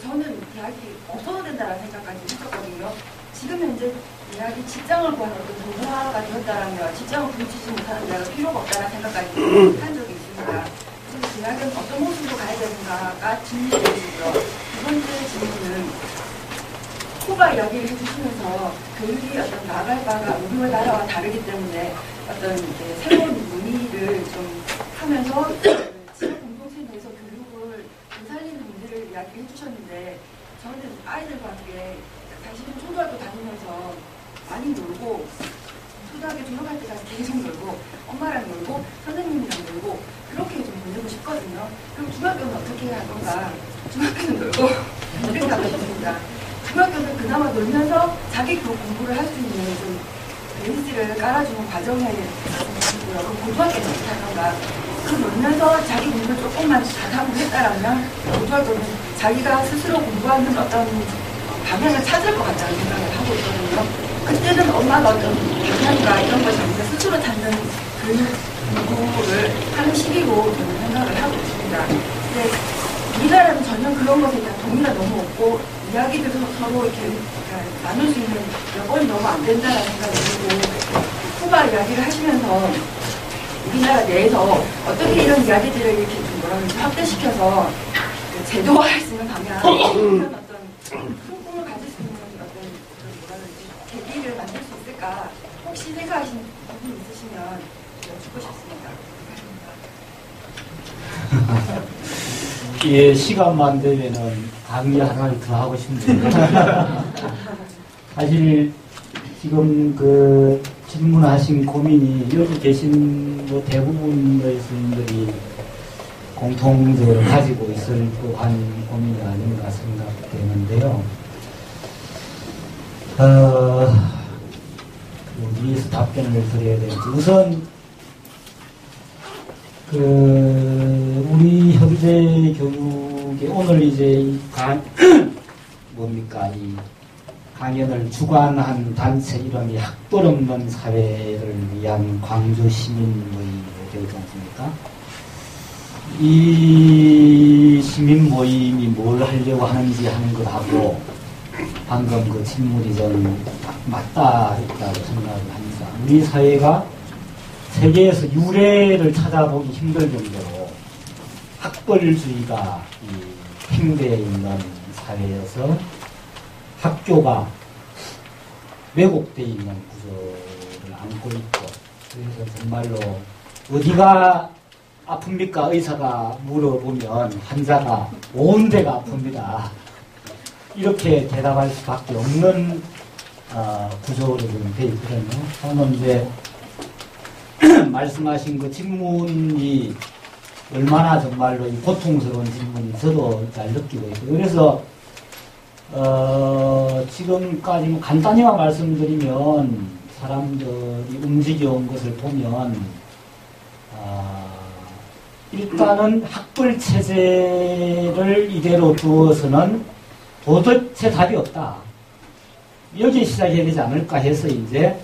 Speaker 3: 저는 대학이 없어도 된다는 생각까지 했었거든요. 지금 현재 대학이 직장을 구하는 어떤 도구화가 되었다라면 직장을 부딪히지 못하는 대학은 필요가 없다는 생각까지 한 적이 있습니다. 그래서 대학은 어떤 모습으로 가야 되는가가 질문이고요. 두 번째 질문은 쿠바 이야기를 해주시면서 교육이 어떤 나갈 바가 우리 나라와 다르기 때문에 어떤 새로운 논의를 좀 하면서 지역 공동체 내에서 교육을 되살리는 문제를 이야기해 주셨는데 저는 아이들과 함께 사실은 초등학교 다니면서 많이 놀고 초등학교 졸업할 때까지 계속 놀고 엄마랑 놀고 선생님이랑 놀고 그렇게 좀 보내고 싶거든요. 그럼 중학교는 어떻게 해야 할 건가? 중학교는 놀고 이렇게 하고 싶습니다. 중학교는 그나마 놀면서 자기 공부를 할 수 있는 좀 베이스를 깔아주는 과정에 있고요. 그럼 고등학교는 어떻게 할 건가? 그 놀면서 자기 공부를 조금만 잘하고 했다라면 고등학교는 자기가 스스로 공부하는 어떤 방향을 찾을 것 같다는 생각을 하고 있거든요. 그때는 엄마가 어떤 방향과 이런 걸 자기가 스스로 찾는 공부를 하는 시기로 저는 생각을 하고 있습니다. 근데 우리나라는 전혀 그런 이야기를 하시면서 우리나라 내에서 어떻게 이런 이야기들을 이렇게 좀 뭐라 그러지 확대시켜서 제도화할 수 있는 방향, 이런 어떤 큰 꿈을 가질 수 있는 어떤 그런 뭐라 그러지 계기를 만들 수 있을까? 혹시 생각하시는 부분 있으시면 여쭙고 싶습니다.
Speaker 1: 예, 시간만 되면은 강의 하나를 더 하고 싶네요. 사실 지금 그 질문하신 고민이 여기 계신 뭐 대부분의 스님들이 공통적으로 가지고 있을 법한 고민이 아닌가 생각되는데요. 어디에서 답변을 드려야 될지. 우선 우리 현재 교육에 오늘 이제 뭡니까 이 강연을 주관한 단체 이름이 학벌 없는 사회를 위한 광주 시민 모임이 되지 않습니까? 이 시민 모임이 뭘 하려고 하는지 하는 것하고 방금 그 질문이 저는 딱 맞다 있다고 생각을 합니다. 우리 사회가 세계에서 유례를 찾아보기 힘들 정도로 학벌주의가 팽배해 있는 사회여서 학교가 왜곡되어 있는 구조를 안고 있고, 그래서 정말로 어디가 아픕니까? 의사가 물어보면 환자가 온 데가 아픕니다. 이렇게 대답할 수밖에 없는 구조로 좀 되어 있거든요. 저는 이제 말씀하신 그 질문이 얼마나 정말로 이 고통스러운 질문이 저도 잘 느끼고 있고, 그래서 지금까지 간단히만 말씀드리면 사람들이 움직여온 것을 보면 일단은 학벌 체제를 이대로 두어서는 도대체 답이 없다. 여기에 시작해야 되지 않을까 해서 이제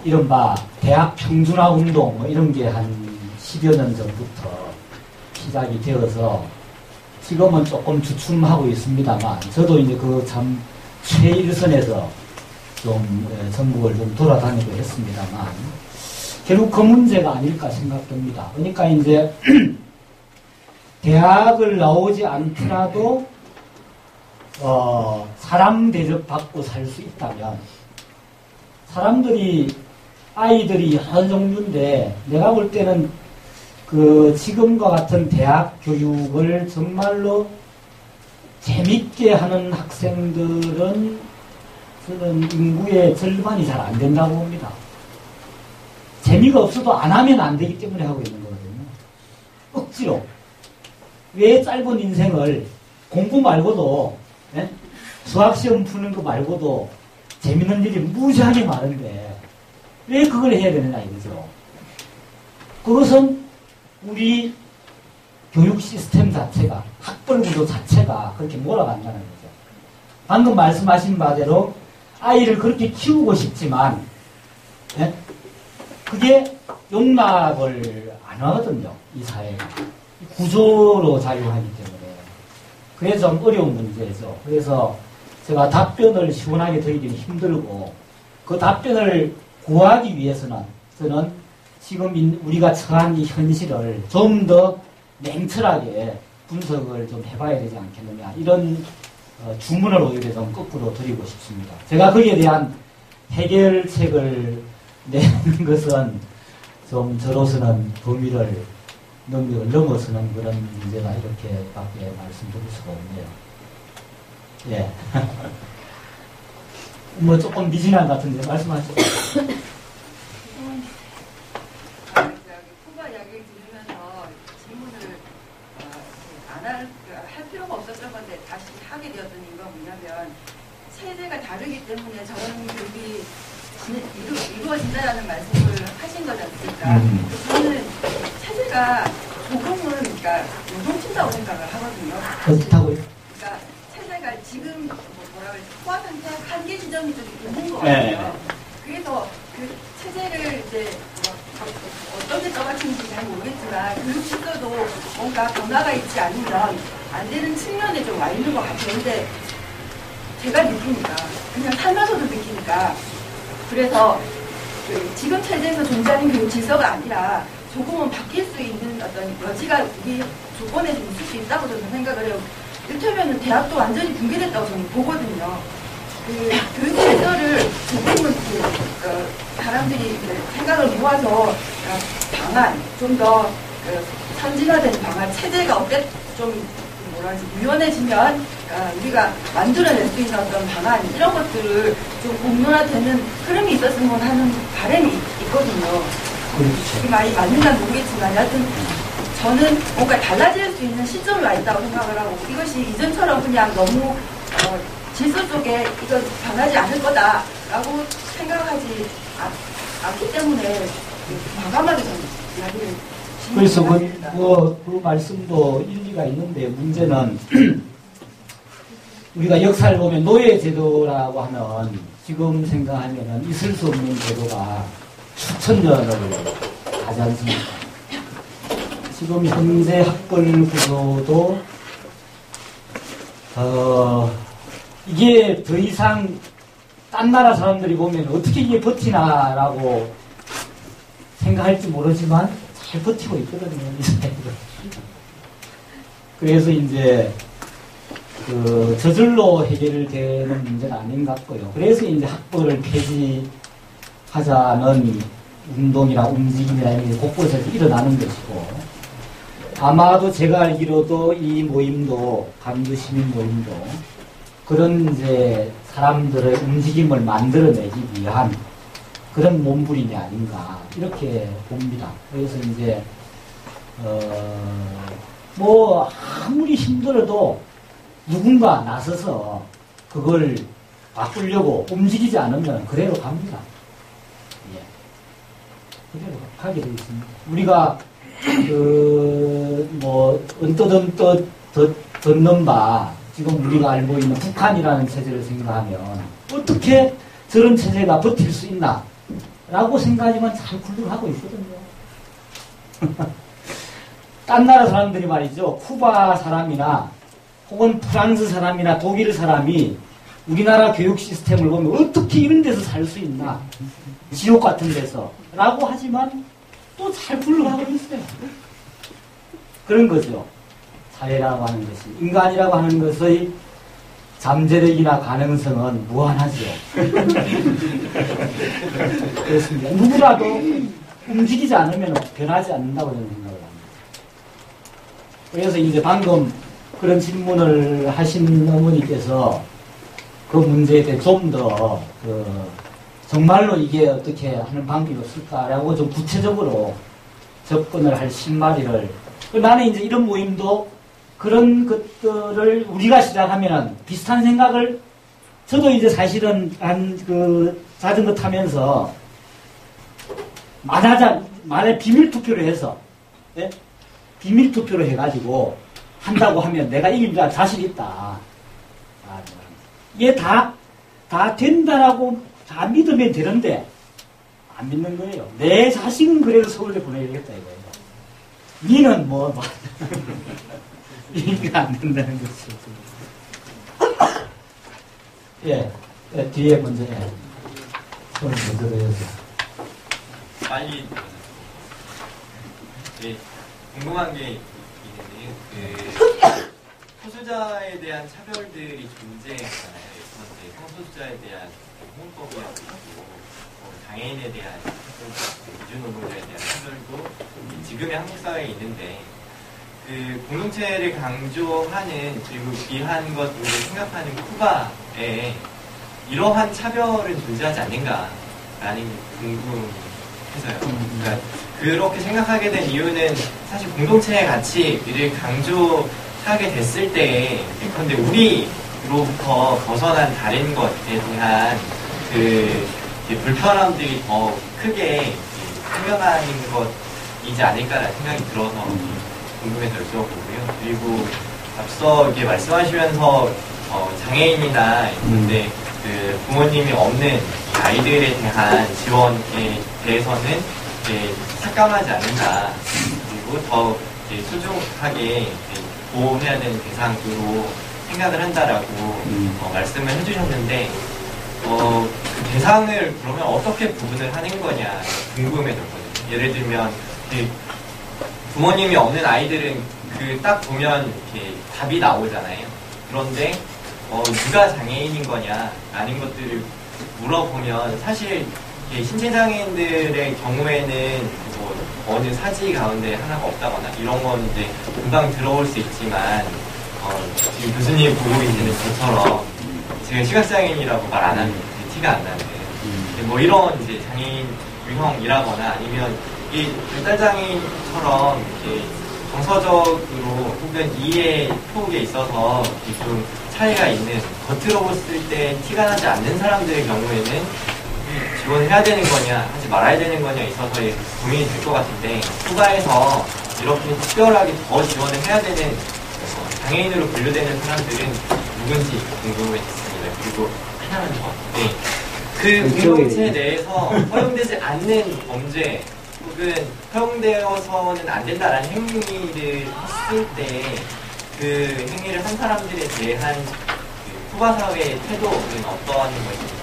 Speaker 1: 이른바 대학 평준화 운동 뭐 이런 게 한 10여 년 전부터 시작이 되어서 지금은 조금 주춤하고 있습니다만, 저도 이제 그 참 최일선에서 좀 전국을 좀 돌아다니고 했습니다만, 결국 그 문제가 아닐까 생각됩니다. 그러니까 이제 대학을 나오지 않더라도 사람 대접받고 살 수 있다면, 아이들이 여러 종류인데, 내가 볼 때는 지금과 같은 대학 교육을 정말로 재밌게 하는 학생들은 저는 인구의 절반이 잘 안 된다고 봅니다. 재미가 없어도 안 하면 안 되기 때문에 하고 있는 거거든요. 억지로. 왜 짧은 인생을 공부 말고도, 수학시험 푸는 거 말고도 재밌는 일이 무지하게 많은데, 왜 그걸 해야 되느냐 이거죠. 그것은 우리 교육 시스템 자체가, 학벌 구조 자체가 그렇게 몰아간다는 거죠. 방금 말씀하신 바대로 아이를 그렇게 키우고 싶지만, 그게 용납을 안 하거든요, 이 사회가. 구조로 작용하기 때문에. 그게 좀 어려운 문제죠. 그래서 제가 답변을 시원하게 드리기는 힘들고, 그 답변을 구하기 위해서는 저는 지금 우리가 처한 이 현실을 좀 더 냉철하게 분석을 좀 해봐야 되지 않겠느냐, 이런 주문을 오히려 좀 거꾸로 드리고 싶습니다. 제가 거기에 대한 해결책을 내는 것은 좀 저로서는 범위를 능력을 넘어서는 그런 문제가 이렇게밖에 말씀드릴 수가 없네요. 예. 뭐 조금 미진한 것 같은데 말씀하시죠.
Speaker 3: 후보 이야기를 들으면서 질문을 할 필요가 없었던 건데 다시 하게 되었던 이유가 뭐냐면, 세대가 다르기 때문에 저런 교육이 이루어진다라는 말씀을 하신 거지 않습니까? 저는 체제가 조금은 그러니까 요동친다고 생각을 하거든요.
Speaker 1: 어떻다고요?
Speaker 3: 그러니까 체제가 지금 뭐라 그러지, 포화 상태 한계 지점이 좀 있는 것 같아요. 그래서 그 체제를 이제 어떻게 떠받치는지 잘 모르겠지만 교육 시도도 뭔가 변화가 있지 않으면 안 되는 측면에 좀 와 있는 것 같아요. 근데 제가 느끼니까, 그냥 살면서도 느끼니까, 그래서 지금 체제에서 존재하는 교육 질서가 아니라 조금은 바뀔 수 있는 어떤 여지가 우리 조건에 좀 있을 수 있다고 저는 생각을 해요. 이를테면 대학도 완전히 붕괴됐다고 저는 보거든요. 교육 질서를 조금은 사람들이 생각을 모아서 방안, 좀 더 선진화된 방안, 체제가 좀 유연해지면 우리가 만들어낼 수 있는 어떤 방안 이런 것들을 좀 공론화되는 흐름이 있었으면 하는 바람이 있거든요. 그게 많이 맞는지는 모르겠지만 여하튼 저는 뭔가 달라질 수 있는 시점이 와 있다고 생각을 하고 이것이 이전처럼 그냥 너무 질서 속에 이거 변하지 않을 거다라고 생각하지 않기 때문에 과감하게 저는 이야기를
Speaker 1: 그래서 그 말씀도 일리가 있는데 문제는 우리가 역사를 보면 노예제도라고 하는 지금 생각하면 있을 수 없는 제도가 수천 년을 가지 않습니까? 지금 현재 학벌 구조도 이게 더 이상 딴 나라 사람들이 보면 어떻게 이게 버티나라고 생각할지 모르지만 잘 버티고 있거든요, 이스라엘은. 그래서 이제 저절로 해결되는 문제는 아닌 것 같고요. 그래서 이제 학벌을 폐지하자는 운동이나 움직임이나 이런 게 곳곳에서 일어나는 것이고, 아마도 제가 알기로도 이 모임도, 강주 시민 모임도 그런 이제 사람들의 움직임을 만들어내기 위한 그런 몸부림이 아닌가 이렇게 봅니다. 그래서 이제 아무리 힘들어도 누군가 나서서 그걸 바꾸려고 움직이지 않으면 그대로 갑니다. 예. 그대로 가게 되어 있습니다. 우리가 언뜻 듣는 바 지금 우리가 알고 있는 북한이라는 체제를 생각하면 어떻게 저런 체제가 버틸 수 있나? 라고 생각하지만 잘 굴러가고 있거든요. 딴 나라 사람들이 말이죠. 쿠바 사람이나 혹은 프랑스 사람이나 독일 사람이 우리나라 교육 시스템을 보면 어떻게 이런 데서 살 수 있나. 지옥 같은 데서. 라고 하지만 또 잘 굴러가고 있어요. 그런 거죠. 사회라고 하는 것이. 인간이라고 하는 것의 잠재력이나 가능성은 무한하죠. 그렇습니다. 누구라도 움직이지 않으면 변하지 않는다고 저는 생각을 합니다. 그래서 이제 방금 그런 질문을 하신 어머니께서 그 문제에 대해 좀 더 정말로 이게 어떻게 하는 방법이 없을까라고 좀 구체적으로 접근을 할 실마리를 나는 이제 이런 모임도 그런 것들을 우리가 시작하면은 비슷한 생각을 저도 이제 사실은 자전거 타면서 만에 비밀 투표를 해서 네? 비밀 투표를 해가지고 한다고 하면 내가 이길 자신 있다. 이게 다 된다라고 다 믿으면 되는데 안 믿는 거예요. 내 자식은 그래도 서울대 보내야겠다 이거예요. 니는 이게 안 된다는 거죠. 예, 뒤에 먼저 손을 먼저 대서
Speaker 4: 빨리 궁금한 게 있는데요. 소수자에 대한 차별들이 존재하잖아요. 성소수자에 대한 홍법이라고 하고 장애인에 대한 이주노동자에 대한 차별도 지금의 한국 사회에 있는데 공동체를 강조하는 그리고 귀한 것으로 생각하는 쿠바에 이러한 차별은 존재하지 않는가라는 게 궁금해서요. 그러니까 그렇게 생각하게 된 이유는 사실 공동체의 가치를 강조하게 됐을 때 그런데 우리로부터 벗어난 다른 것에 대한 불편함들이 더 크게 생겨나는 것이지 않을까라는 생각이 들어서 궁금해서 여쭤보고요. 그리고 앞서 이렇게 말씀하시면서 장애인이나 근데 부모님이 없는 아이들에 대한 지원에 대해서는 삭감하지 않는다. 그리고 더 소중하게 보호해야 되는 대상으로 생각을 한다라고 말씀을 해주셨는데 그 대상을 그러면 어떻게 구분을 하는 거냐 궁금해졌거든요. 예를 들면 그 부모님이 없는 아이들은 그 딱 보면 이렇게 답이 나오잖아요. 그런데 누가 장애인인 거냐 아닌 것들을 물어보면 사실 신체장애인들의 경우에는 뭐 어느 사지 가운데 하나가 없다거나 이런 건 이제 금방 들어올 수 있지만 지금 교수님 보고 계시는 저처럼 제가 시각장애인이라고 말 안 하면 티가 안 나는데 뭐 이런 이제 장애인 유형이라거나 아니면 이 발달장애인처럼 이렇게 정서적으로 혹은 이해 표현에 있어서 좀 차이가 있는 겉으로 봤을 때 티가 나지 않는 사람들의 경우에는 지원을 해야 되는 거냐 하지 말아야 되는 거냐 있어서 고민이 될 것 같은데 후반에서 이렇게 특별하게 더 지원을 해야 되는 장애인으로 분류되는 사람들은 누군지 궁금해졌습니다. 그리고 하나만 더. 네. 그 공동체 내에서 허용되지 않는 범죄 혹은 허용되어서는 안 된다라는 행위를 했을 때 그 행위를 한 사람들에 대한 그 쿠바 사회의 태도는 어떠한 것입니까?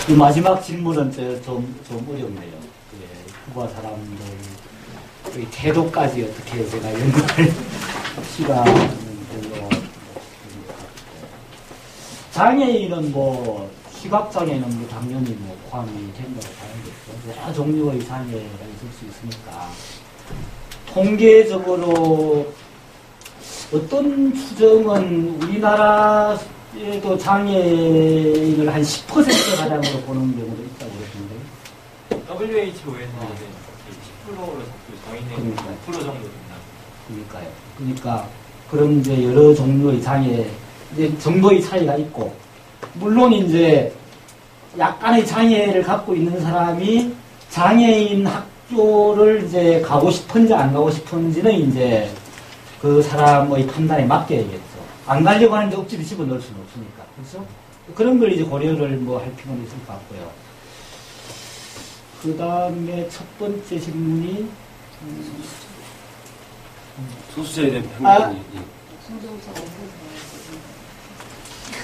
Speaker 1: 이 마지막 질문은 좀 어렵네요. 쿠바 사람들의 태도까지 어떻게 제가 연구할 시간은 별로. 장애인은 뭐 시각장애는 뭐 당연히 뭐 포함이 된다고 봐야겠죠. 여러 종류의 장애가 있을 수 있으니까 통계적으로 어떤 추정은 우리나라에도 장애인을 한 10% 가량으로 보는 경우도 있다고 그러던데.
Speaker 4: WHO에서는 10%로 잡고 저희는 5% 정도 된다.
Speaker 1: 그러니까요. 그러니까 그런 이제 여러 종류의 장애 이제 정도의 차이가 있고, 물론 이제 약간의 장애를 갖고 있는 사람이 장애인 학교를 이제 가고 싶은지 안 가고 싶은지는 이제 그 사람의 판단에 맡겨야겠죠. 안 가려고 하는데 억지로 집어넣을 수는 없으니까. 그렇죠? 그런 걸 이제 고려를 뭐 할 필요는 있을 것 같고요. 그 다음에 첫 번째 질문이,
Speaker 5: 소수자에 대한 편견이.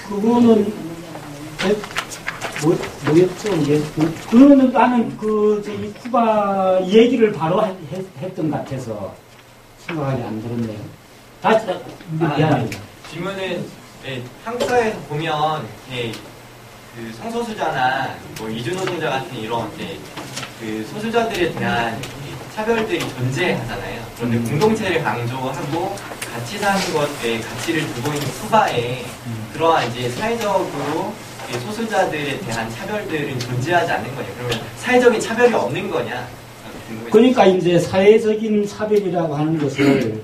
Speaker 1: 그거는, 뭐였죠, 이게? 그거는 나는 저기 쿠바 얘기를 바로 했던 것 같아서 생각이 안 들었네요. 다시, 미안합니다.
Speaker 4: 질문은, 한국 사회에서 보면, 그 성소수자나 뭐 이주노동자 같은 이런 그 소수자들에 대한 차별들이 존재하잖아요. 그런데 공동체를 강조하고 같이 사는 것에 가치를 두고 있는 쿠바에 그러한 이제 사회적으로 소수자들에 대한 차별들은 존재하지 않는 거냐? 그러면 사회적인 차별이 없는 거냐?
Speaker 1: 그러니까 이제 사회적인 차별이라고 하는 것을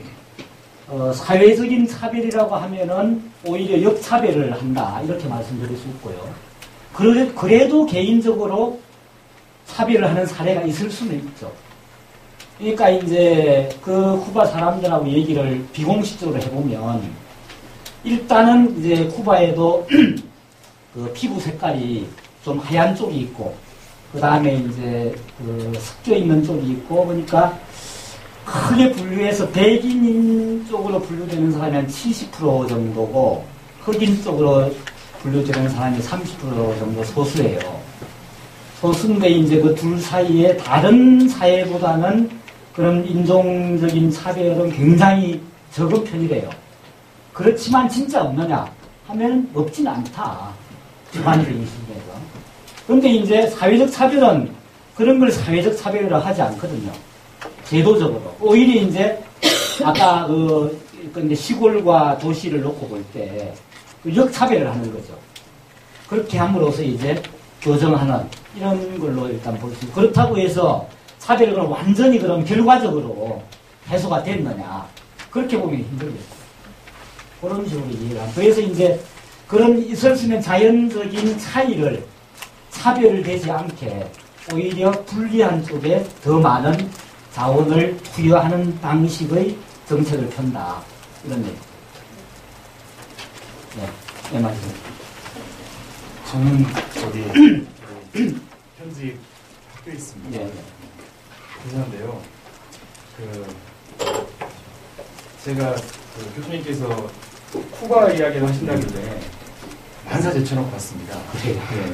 Speaker 1: 사회적인 차별이라고 하면은 오히려 역차별을 한다 이렇게 말씀드릴 수 있고요. 그래도 개인적으로 차별을 하는 사례가 있을 수는 있죠. 그러니까 이제 그 쿠바 사람들하고 얘기를 비공식적으로 해보면 일단은 이제 쿠바에도 그 피부 색깔이 좀 하얀 쪽이 있고 그 다음에 이제 그 섞여 있는 쪽이 있고 그러니까 크게 분류해서 백인 쪽으로 분류되는 사람이 한 70% 정도고 흑인 쪽으로 분류되는 사람이 30% 정도 소수예요. 소수인데 이제 그 둘 사이에 다른 사회보다는 그런 인종적인 차별은 굉장히 적은 편이래요. 그렇지만 진짜 없느냐 하면 없지는 않다. 주관적인 시기에서. 그런데 이제 사회적 차별은 그런 걸 사회적 차별이라고 하지 않거든요. 제도적으로. 오히려 이제 아까 이제 시골과 도시를 놓고 볼 때 역차별을 하는 거죠. 그렇게 함으로써 이제 교정하는 이런 걸로 일단 볼 수 있고 그렇다고 해서 차별을 그럼 완전히 그럼 결과적으로 해소가 됐느냐 그렇게 보면 힘들겠어요. 그런 식으로 이해를 합니다. 그래서 이제 그런 있을 수 있는 자연적인 차이를 차별되지 않게 오히려 불리한 쪽에 더 많은 자원을 투여하는 방식의 정책을 편다. 이런 얘기. 네, 말씀입니다.
Speaker 5: 저는 현지 학교에 있습니다.
Speaker 1: 네.
Speaker 5: 그런데요, 제가 교수님께서 쿠바 이야기를 하신다길래 만사제천억 봤습니다.
Speaker 1: 그래요.
Speaker 5: 네.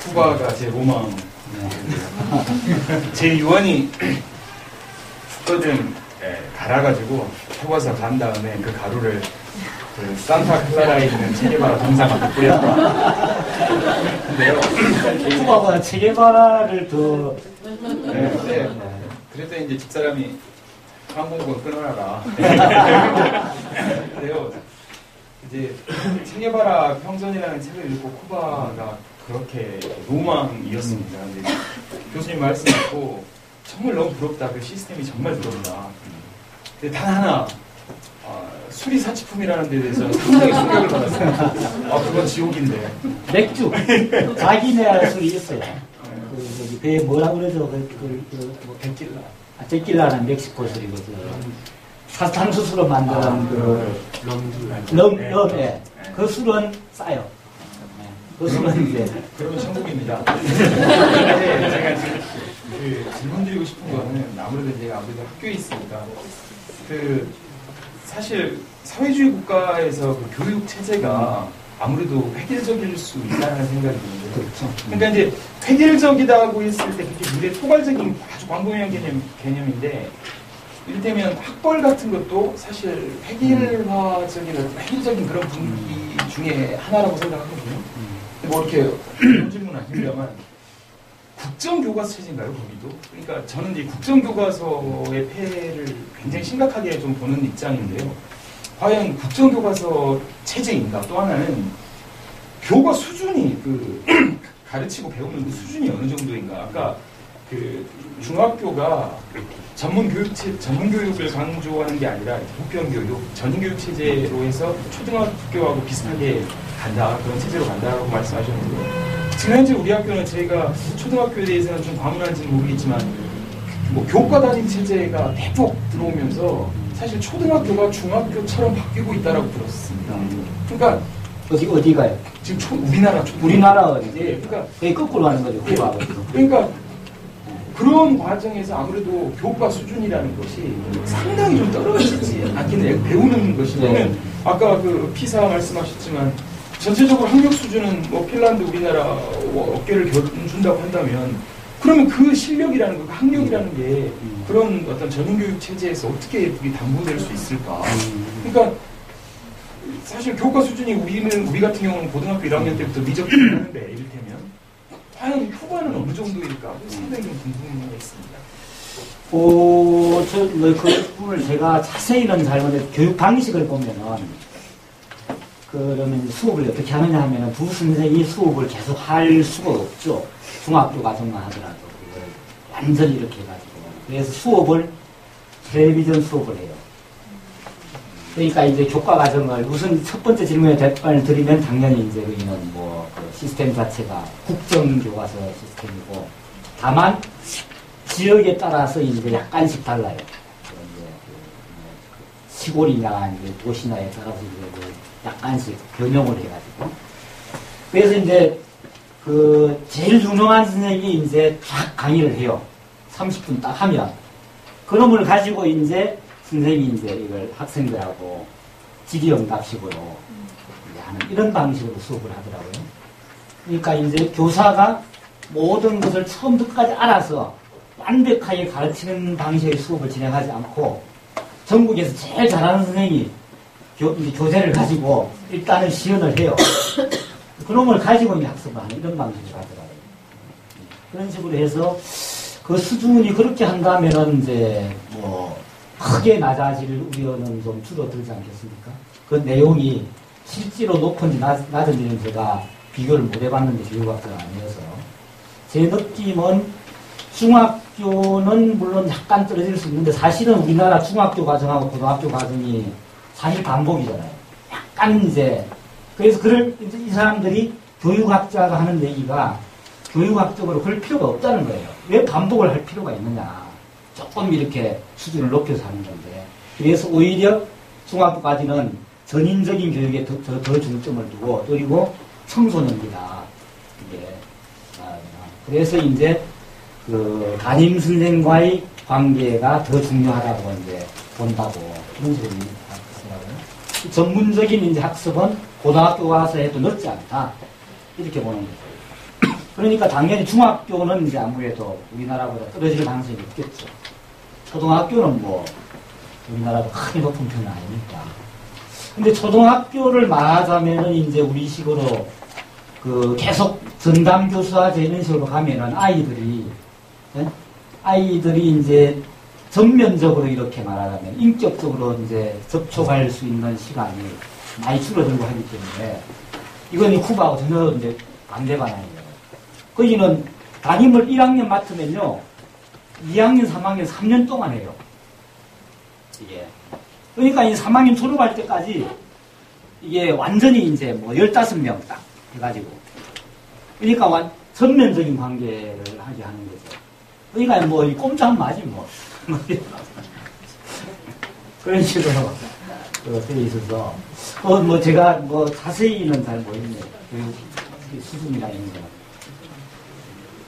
Speaker 5: 쿠바가 제 로망.
Speaker 1: 네.
Speaker 5: 제 유언이 죽거든 갈아가지고 태워서 간 다음에 그 가루를 그 산타 클라라에 있는 체게바라 동상 앞에 뿌렸다. 근데요.
Speaker 1: 쿠바가 체게바라를 더
Speaker 5: 네. 그랬더니 이제 집사람이 항공권 끊어라. 근데요. 이제 체게바라 평전이라는 책을 읽고 쿠바가 그렇게 로망이었습니다. 근데 교수님 말씀 듣고 정말 너무 부럽다. 그 시스템이 정말 부럽다. 근데 단 하나 수리 사치품이라는 데 대해서 상당히 충격을 받았어요. 그건 지옥인데.
Speaker 1: 맥주 자기네 술이 있어요. 저기 배에 뭐라 그러죠? 뭐 데킬라. 데킬라는 멕시코 술이거든. 사탕수수로 만드는 럼, 예. 그 술은 싸요. 그 술은 이제.
Speaker 5: 그러면 천국입니다. 근데 제가 지금 질문 드리고 싶은 거는 아무래도 제가 학교에 있으니까 사실 사회주의 국가에서 그 교육 체제가 아무래도 획일적일 수 있다는 생각이 드는데.
Speaker 1: 그렇죠.
Speaker 5: 그러니까 이제 획일적이다고 했을 때 그렇게 미래 토괄적인 아주 광범위한 개념인데 이를테면 학벌 같은 것도 사실 획일적인 그런 분기 중에 하나라고 생각하거든요. 뭐 이렇게 이런 질문 아닙니다만 국정교과서 체제인가요, 거기도? 그러니까 저는 이제 국정교과서의 폐해를 굉장히 심각하게 좀 보는 입장인데요. 과연 국정교과서 체제인가? 또 하나는 교과 수준이 가르치고 배우는 그 수준이 어느 정도인가? 아까 중학교가 전문교육을 강조하는 게 아니라 보편교육, 전인교육 체제로 해서 초등학교하고 비슷하게 간다, 그런 체제로 간다라고 말씀하셨는데 지금 현재 우리 학교는 저희가 초등학교에 대해서는 좀 과문한지는 모르겠지만 뭐 교과 단위 체제가 대폭 들어오면서 사실 초등학교가 중학교처럼 바뀌고 있다라고 들었습니다. 그러니까
Speaker 1: 어디가요?
Speaker 5: 지금
Speaker 1: 우리나라 어디?
Speaker 5: 예, 그러니까
Speaker 1: 거꾸로 하는 거죠.
Speaker 5: 예, 그러니까 그런 과정에서 아무래도 교과 수준이라는 것이 상당히 좀 떨어지지 않겠네. 배우는 것이.
Speaker 1: 네.
Speaker 5: 아까 피사 말씀하셨지만 전체적으로 학력 수준은 뭐 핀란드, 우리나라 어깨를 겨준다고 한다면 그러면 그 실력이라는 거, 그 학력이라는 게 그런 어떤 전인교육 체제에서 어떻게 그게 담보될 수 있을까? 그러니까 사실 교과 수준이 우리 같은 경우는 고등학교 1학년 때부터 미적분을 하는데 이를테면 과연 후반은 어느 정도일까? 상당히 좀 궁금했습니다.
Speaker 1: 그 부분을 제가 자세히는 잘 모르는데 교육 방식을 보면은 그러면 수업을 어떻게 하느냐 하면은 두 선생이 수업을 계속 할 수가 없죠. 중학교 과정만 하더라도 그걸 완전히 이렇게 해가지고 그래서 수업을 텔레비전 수업을 해요. 그러니까 이제 교과 과정을 우선 첫 번째 질문에 답변을 드리면 당연히 이제 여기는 그 시스템 자체가 국정교과서 시스템이고 다만 지역에 따라서 이제 약간씩 달라요. 시골이냐 이제 도시냐에 따라서 이제 약간씩 변형을 해가지고 그래서 이제 제일 유명한 선생님이 이제 쫙 강의를 해요. 30분 딱 하면 그놈을 가지고 이제 선생님이 이제 이걸 학생들하고 질의응답식으로 하는 이런 방식으로 수업을 하더라고요. 그러니까 이제 교사가 모든 것을 처음부터까지 알아서 완벽하게 가르치는 방식의 수업을 진행하지 않고 전국에서 제일 잘하는 선생님이 교재를 가지고 일단은 시연을 해요. 그놈을 가지고 이제 학습을 하는 이런 방식으로 하더라고요. 그런 식으로 해서 그 수준이 그렇게 한다면은 이제 크게 낮아질 우려는 좀 줄어들지 않겠습니까? 그 내용이 실제로 높은지 낮은지는 제가 비교를 못 해봤는데 교육학자가 아니어서 제 느낌은 중학교는 물론 약간 떨어질 수 있는데 사실은 우리나라 중학교 과정하고 고등학교 과정이 사실 반복이잖아요. 약간 이제 그래서 이 사람들이 교육학자가 하는 얘기가 교육학적으로 그럴 필요가 없다는 거예요. 왜 반복을 할 필요가 있느냐. 조금 이렇게 수준을 높여서 하는 건데 그래서 오히려 중학교까지는 전인적인 교육에 더 중점을 두고 그리고 청소년기다. 그래서 이제 담임 선생과의 관계가 더 중요하다고 이제 본다고 그런 식으로 생각하더라고요. 전문적인 이제 학습은 고등학교 와서 해도 늦지 않다. 이렇게 보는 거죠. 그러니까 당연히 중학교는 이제 아무래도 우리나라보다 떨어질 가능성이 있겠죠. 초등학교는 뭐 우리나라보다 크게 높은 편은 아니니까. 근데 초등학교를 말하자면은 이제 우리 식으로 그 계속 전담 교수화제 이런 식으로 가면은 아이들이 이제 전면적으로 이렇게 말하자면 인격적으로 이제 접촉할 수 있는 시간이 많이 줄어들고 하기 때문에 이건 쿠바하고 전혀 이제 반대 방향이에요. 거기는 담임을 1학년 맡으면요 2학년, 3학년, 3년 동안 해요. 이게. 그러니까 이 3학년 졸업할 때까지 이게 완전히 이제 뭐 15명 딱 해가지고. 그러니까 전면적인 관계를 하게 하는 거죠. 그러니까 뭐 이 꼼짝 맞이 뭐. 그런 식으로 되어 있어서. 뭐 제가 뭐 자세히는 잘 모르겠네요. 그 수준이나 이런 거.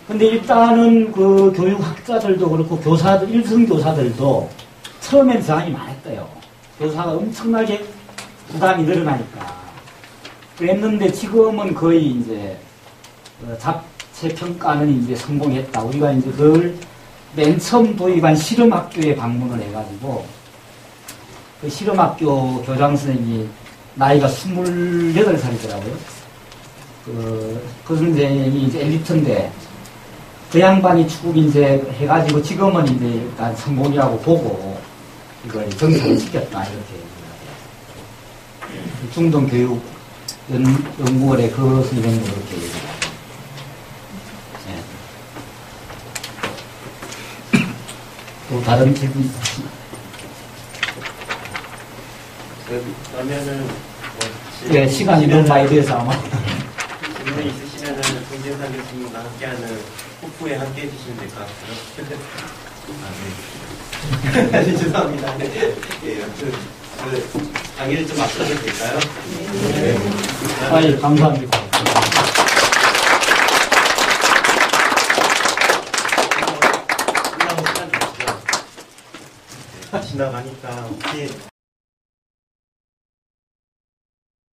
Speaker 1: 근데 일단은 그 교육학자들도 그렇고 교사들, 일선 교사들도 처음엔 저항이 많았대요. 교사가 엄청나게 부담이 늘어나니까. 그랬는데 지금은 거의 이제 잡채 평가는 이제 성공했다. 우리가 이제 그걸 맨 처음 도입한 실험학교에 방문을 해가지고 그 실험학교 교장 선생님이 나이가 28살이더라고요. 그 선생님이 이제 엘리트인데 그 양반이 쭉 이제 해가지고 지금은 이제 일단 성공이라고 보고 이걸 정착을 시켰다 이렇게 중동교육연구원의 그 선생님도 그렇게 얘기합니다. 네. 또 다른 질문 있으십니까?
Speaker 2: 그러면은
Speaker 1: 예, 시간이 너무 많이 돼서 아마
Speaker 2: 질문 있으시면은 송진상 교수님과 함께하는 후프에 함께 해주시면 될 것 같고요. 죄송합니다. 네, 강의를 좀 앞서도 될까요?
Speaker 1: 네. 아예 감사합니다.
Speaker 2: 지나가니까 혹시